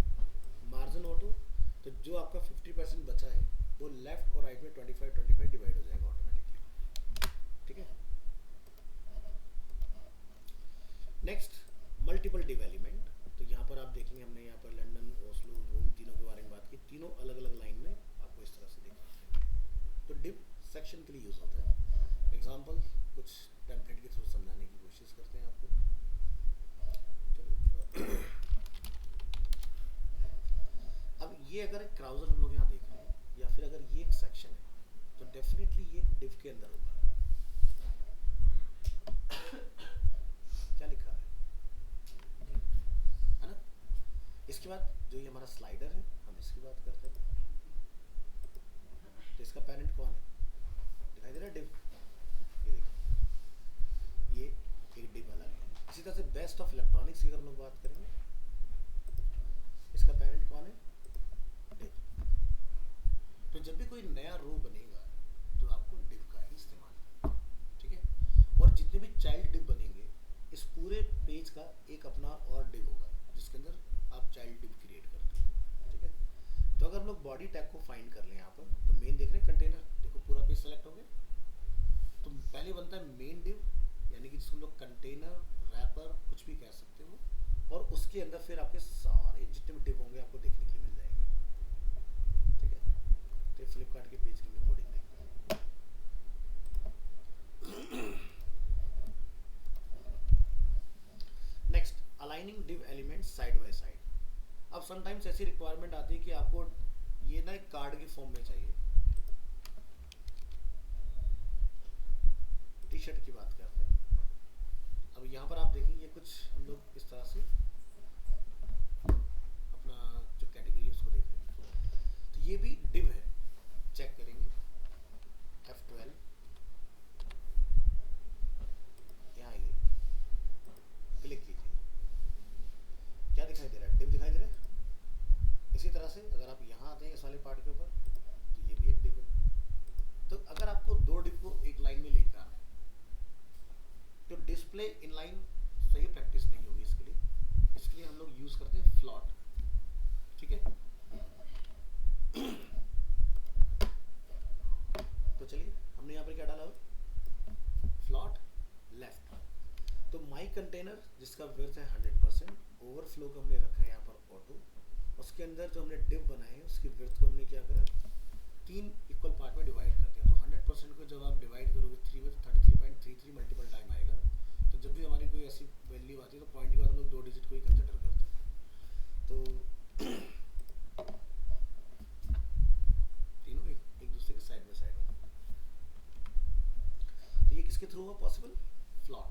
मार्जिन ऑटो, तो जो आपका 50% बचा है वो लेफ्ट और राइट में 25-25 डिवाइड हो जाएगा ऑटोमेटिकली, ठीक है। Next, multiple div element. तो यहाँ पर आप देखेंगे हमने यहाँ पर लंदन, ओस्लो, रोम तीनों के बारे में बात की, तीनों अलग अलग लाइन में आपको इस तरह से देख सकते हैं। तो डिव सेक्शन के लिए यूज होता है। एग्जाम्पल कुछ टेम्पलेट के थ्रू समझाने की कोशिश करते हैं आपको। अब ये अगर एक क्राउजर हम लोग यहाँ देख रहे हैं या फिर अगर ये एक सेक्शन है तो डेफिनेटली ये एक डिव के अंदर होगा। क्या लिखा है ना। इसके बाद जो ये हमारा स्लाइडर है, हम इसकी बात करते हैं। तो इसका पेरेंट कौन है, दिखाई दे रहा है डिव, ये देखिए ये एक डिव अलग है। इसी तरह से बेस्ट ऑफ इलेक्ट्रॉनिक्स की अगर हम लोग बात करेंगे, इसका पेरेंट कौन है, डिव। तो जब भी कोई नया रो बनेगा तो आपको डिव का ही इस्तेमाल करना है, ठीक है। और जितने भी चाइल्ड डिव बनेंगे, इस पूरे पेज का एक अपना और डिव होगा जिसके अंदर आप चाइल्ड डिव क्रिएट करते हो, ठीक है। तो अगर हम लोग बॉडी टैग को फाइंड कर लें यहाँ पर, तो मेन देख रहे हैं कंटेनर, देखो पूरा पेज सेलेक्ट हो गया। तो पहले बनता है मेन डिव, यानी कि जिसको हम लोग कंटेनर, रैपर कुछ भी कह सकते हो, और उसके अंदर फिर आपके सारे जितने भी डिव होंगे आपको देखने के लिए मिल जाएंगे, ठीक है। तो फ्लिपकार्ट के पेज की मैं कोडिंग देखते हैं। Next, aligning div elements side by side. अब समटाइम्स ऐसी रिक्वायरमेंट आती है कि आपको ये ना एक कार्ड के फॉर्म में चाहिए। टी शर्ट की बात करते हैं। अब यहाँ पर आप देखेंगे कुछ हम लोग इस तरह से अपना जो कैटेगरी है उसको देख रहे हैं। तो ये भी डिव है, चेक करेंगे F12, यहाँ आइए, क्लिक कीजिए, क्या दिखाई दे रहा है, डिव दिखाई दे रहा है। इसी तरह से अगर आप यहाँ आते हैं इस वाले पार्ट के ऊपर, तो ये भी एक डिव है। तो अगर आपको दो डिव को एक लाइन में लेकर आना है तो डिस्प्ले इनलाइन सही प्रैक्टिस नहीं होगी इसके लिए हम लोग यूज करते हैं फ्लॉट, ठीक है। तो चलिए हमने यहाँ पर क्या डाला, फ्लॉट लेफ्ट। तो माई कंटेनर जिसका विड्थ है 100%, ओवरफ्लो को हमने रखा है यहाँ पर ऑटो। उसके अंदर जो हमने डिव बनाए हैं उसकी विड्थ को हमने क्या करा, 3 इक्वल पार्ट में डिवाइड कर दिया। तो 100% को जब आप डिवाइड करोगे 3 में 33.33 मल्टीपल टाइम आएगा। तो जब भी हमारी कोई ऐसी वैल्यू आती है तो पॉइंट के बाद हम लोग 2 डिजिट को ही कंसिडर करते हैं। तो तीनों एक दूसरे के साइड बाय साइड होंगे। तो ये किसके थ्रू हुआ पॉसिबल, फ्लॉट।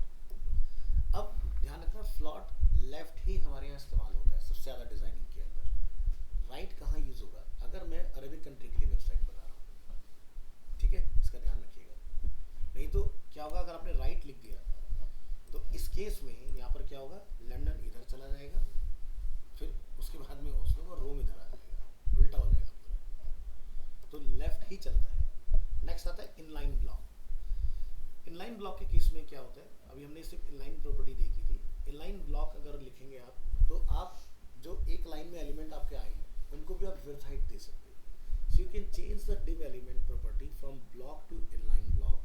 अब ध्यान रखना, फ्लॉट लेफ्ट ही हमारे यहाँ इस्तेमाल होता है सबसे ज़्यादा डिजाइनिंग के अंदर। राइट कहाँ यूज होगा, अगर मैं अरेबिक कंट्री के लिए वेबसाइट बना रहा हूँ, ठीक है, इसका ध्यान रखिएगा। नहीं तो क्या होगा, अगर आपने राइट लिख दिया तो इस केस में यहाँ पर क्या होगा, लंदन इधर चला जाएगा, फिर उसके बाद में ओस्लो और रोम इधर आ जाएगा, उल्टा हो जाएगा पूरा। तो लेफ्ट ही चलता है। नेक्स्ट आता है इनलाइन ब्लॉक। इनलाइन ब्लॉक के केस में क्या होता है, अभी हमने सिर्फ इनलाइन प्रॉपर्टी देखी थी। इनलाइन ब्लॉक अगर लिखेंगे आप, तो आप जो एक लाइन में एलिमेंट आपके आए हैं उनको भी आप विड्थ हाइट दे सकते हो। So you can change the div element property from block to inline block.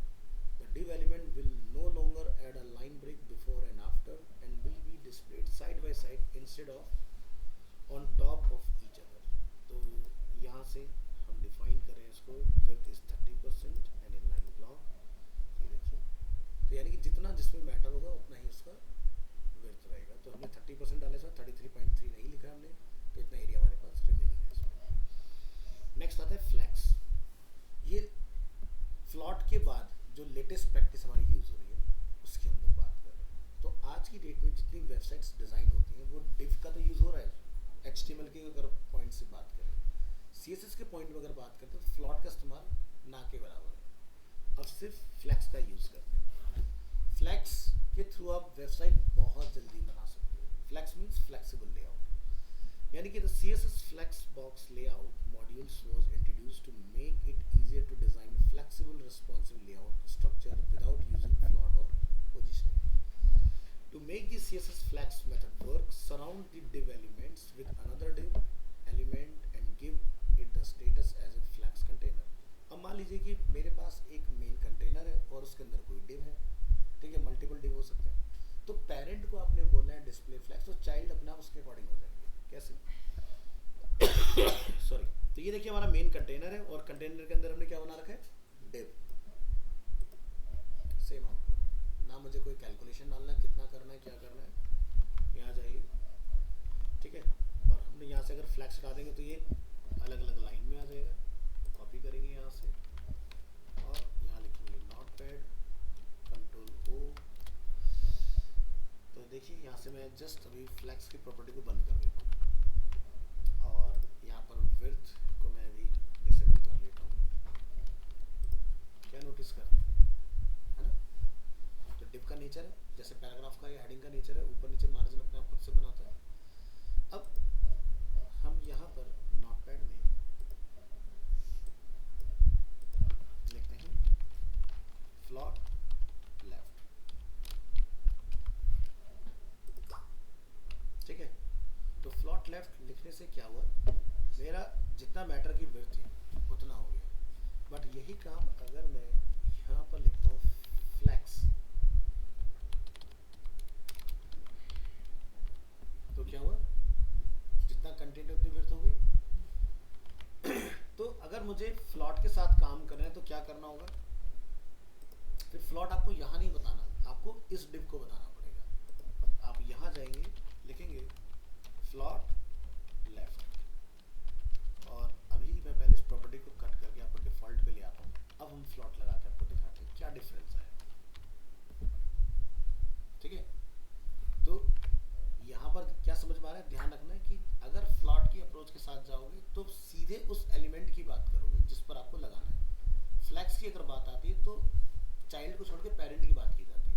The div element will no longer add a line break before and after and will be displayed side by side instead of on top of each other. यहाँ से हम define करें इसको, width is 30% and in line block, ये देखिए, तो यानी कि जितना जिसमें मैटर होगा उतना ही उसका विड्थ रहेगा। तो हमने 30% डाले सर, 33.3 नहीं लिखा हमने, तो इतना एरिया हमारे पास रिमेनिंग है इसमें। नेक्स्ट आता है फ्लैक्स। ये फ्लॉट के बाद जो लेटेस्ट प्रैक्टिस हमारी यूज़ हो रही है उसकी हम लोग बात कर रहे हैं। तो आज की डेट में जितनी वेबसाइट्स डिज़ाइन होती हैं वो डिव का तो यूज़ हो रहा है, HTML के अगर पॉइंट से बात करें, CSS के पॉइंट में अगर बात करते हैं तो फ्लॉट का इस्तेमाल ना के बराबर है, और सिर्फ फ्लैक्स का यूज़ करते हैं। फ्लैक्स के थ्रू आप वेबसाइट बहुत जल्दी बना सकते हो। फ्लैक्स मीन्स फ्लेक्सिबल लेआउट, यानी कि the CSS Flex Box layout modules was introduced to make it easier to design flexible responsive layout structure without using float or positioning. To make the CSS Flex method work, surround the div elements with another div element and give it the status as a flex container. अब मान लीजिए कि मेरे पास एक main container है और उसके अंदर कोई डिव है, ठीक है, मल्टीपल डिव हो सकते हैं। तो पेरेंट को आपने बोलना है डिस्प्ले फ्लैक्स, तो चाइल्ड अपने आप उसके अकॉर्डिंग हो जाएंगे। कैसे? सॉरी, तो ये देखिए हमारा मेन कंटेनर है और कंटेनर के अंदर हमने क्या बना रखा है, डिव। सेम आउटपुट, ना मुझे कोई कैलकुलेशन डालना है, कितना करना है, क्या करना है, यहाँ जाइए, ठीक है। और हमने यहाँ से अगर फ्लैक्स हटा देंगे तो ये अलग अलग लाइन में आ जाएगा। कॉपी करेंगे यहाँ से और यहाँ लिखेंगे नोटपैड, Ctrl O। तो देखिए यहाँ से मैं जस्ट अभी फ्लैक्स की प्रॉपर्टी को बंद कर देता हूँ और यहाँ पर विड्थ को मैं भी डिसेबल कर लेता हूँ। क्या नोटिस करते हैं, है ना, तो डिव का नेचर है जैसे पैराग्राफ का या हेडिंग का नेचर है, ऊपर नीचे मार्जिन अपने आप खुद से बनाता है। अब हम यहाँ पर नोटपैड में लिखते हैं फ्लॉट लेफ्ट, ठीक है। तो फ्लॉट लेफ्ट लिखने से क्या हुआ, मेरा जितना मैटर की विड्थ थी उतना हो गया। बट यही काम अगर मैं यहाँ पर लिखता हूँ फ्लैक्स, तो क्या हुआ, जितना कंटेंट उतनी विड्थ हो गई। तो अगर मुझे फ्लॉट के साथ काम करना है तो क्या करना होगा, फिर फ्लॉट आपको यहाँ नहीं बताना, आपको इस डिव को बताना पड़ेगा। आप यहाँ जाएंगे, लिखेंगे फ्लॉट लेफ्ट, और अभी मैं पहले इस प्रॉपर्टी को कट करके आपको डिफॉल्ट पे ले आता हूँ। अब हम फ्लॉट लगा के आपको दिखाते हैं क्या डिफरेंस है, ठीक है। तो यहाँ पर क्या समझ में आ रहा है, ध्यान रखना है कि अगर फ्लॉट की अप्रोच के साथ जाओगे तो सीधे उस एलिमेंट की बात करोगे जिस पर आपको लगाना है। फ्लैक्स की अगर बात आती है तो चाइल्ड को छोड़ के पेरेंट की बात की जाती है।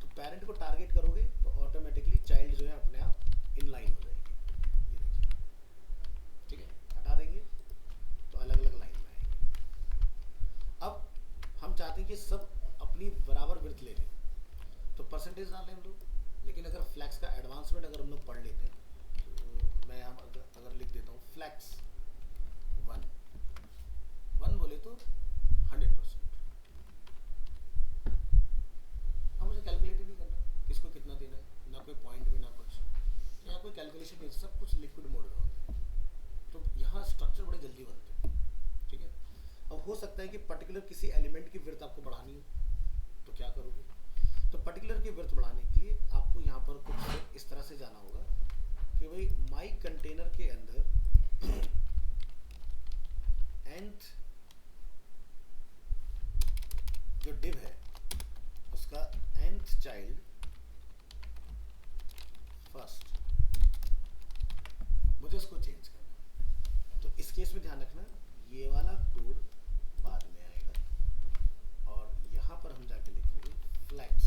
तो पेरेंट को टारगेट करोगे तो ऑटोमेटिकली चाइल्ड जो है अपने आप इन लाइन हो जाएगी, ये देखिए, ठीक है। हटा देंगे तो अलग अलग लाइन में आएंगे। अब हम चाहते हैं कि सब अपनी बराबर विड्थ ले लें, तो परसेंटेज डाल लें हम लोग। लेकिन अगर फ्लैक्स का एडवांसमेंट अगर हम लोग पढ़ लेते हैं तो मैं यहाँ अगर लिख देता हूँ फ्लैक्स 1 बोले तो 100%। अब मुझे कैलकुलेट ही नहीं करना किसको कितना देना है, ना कोई पॉइंट में ना कुछ, यहाँ कोई कैलकुलेशन नहीं, सब कुछ लिक्विड मोड में होता है। तो यहाँ स्ट्रक्चर बड़े जल्दी बनते हैं, ठीक है। अब हो सकता है कि पर्टिकुलर किसी एलिमेंट की विड्थ आपको बढ़ानी हो, तो क्या करोगे, तो पर्टिकुलर की विड्थ बढ़ाने के लिए आपको यहाँ पर कुछ इस तरह से जाना होगा कि भाई माई कंटेनर के अंदर nth जो div है उसका nth चाइल्ड फर्स्ट, मुझे उसको चेंज करना है। तो इस केस में ध्यान रखना ये वाला कोड बाद में आएगा और यहाँ पर हम जाके लिखेंगे फ्लैक्स,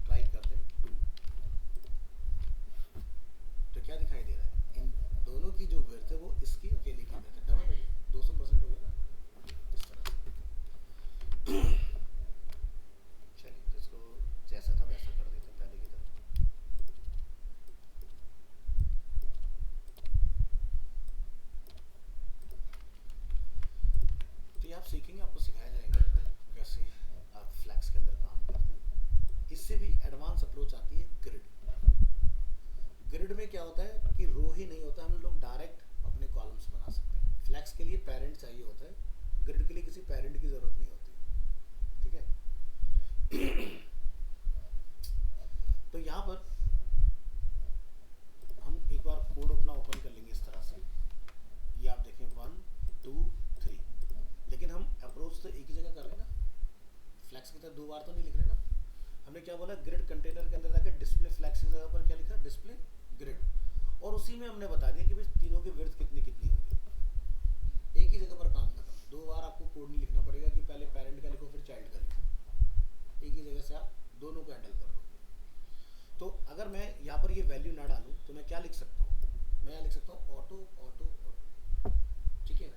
ट्राई करते हैं 2। तो क्या दिखाई दे रहा है, इन दोनों की जो विड्थ है वो इसकी अकेले की विड्थ है, डबल 200% हो गया ना, इस तरह से। चलिए तो इसको जैसा था वैसा कर देते हैं पहले की तरह। तो ये आप सीखेंगे, आपको सिखाया जाएगा कैसे आप फ्लैक्स के अंदर काम करते हैं। इससे भी एडवांस अप्रोच आती है ग्रिड। ग्रिड में क्या होता है कि रो ही नहीं होता, हम लोग डायरेक्ट अपने कॉलम्स बना सकते हैं। फ्लैक्स के लिए पेरेंट चाहिए होता है, ग्रिड के लिए किसी पेरेंट की ज़रूरत नहीं होती, ठीक है। तो यहाँ पर हम एक बार कोड अपना ओपन कर लेंगे इस तरह से, ये आप देखें 1 2 3, लेकिन हम अप्रोच तो एक ही जगह कर रहे हैं ना, फ्लैक्स की तरह दो बार तो नहीं लिख रहे ना। हमने क्या बोला, ग्रिड कंटेनर के अंदर जाके डिस्प्ले फ्लैक्स की जगह पर क्या लिखा, डिस्प्ले ग्रिड, और उसी में हमने बता दिया कि भाई तीनों की विड्थ कितनी कितनी होगी। एक ही जगह पर काम खत्म, दो बार आपको कोड नहीं लिखना पड़ेगा कि पहले पेरेंट का लिखो फिर चाइल्ड का लिखो, एक ही जगह से आप दोनों को हैंडल कर लो। तो अगर मैं यहाँ पर ये वैल्यू ना डालूँ तो मैं क्या लिख सकता हूँ, मैं यहाँ लिख सकता हूँ ऑटो ऑटो ऑटो, ठीक है।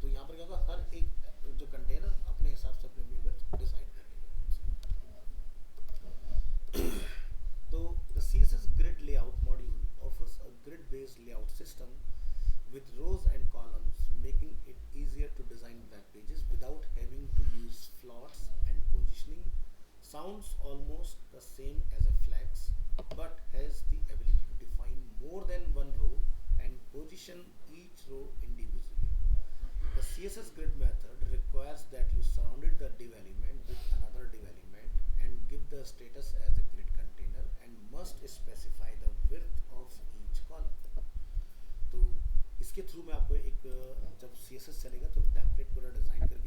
तो यहाँ पर क्या होगा, हर एक जो कंटेनर अपने हिसाब से अपनी विड्थ डिसाइड कर लेगा। तो the CSS grid layout module offers a grid-based layout system with rows and columns, making it easier to design web pages without having to use floats and positioning. Sounds almost the same as a flex, but has the ability to define more than one row and position each row individually. The CSS grid method requires that you surrounded the div element with another div element and give the status as a grid container and must specify the width of each column. तो इसके through मैं आपको एक, जब CSS चलेगा तो template पूरा design करके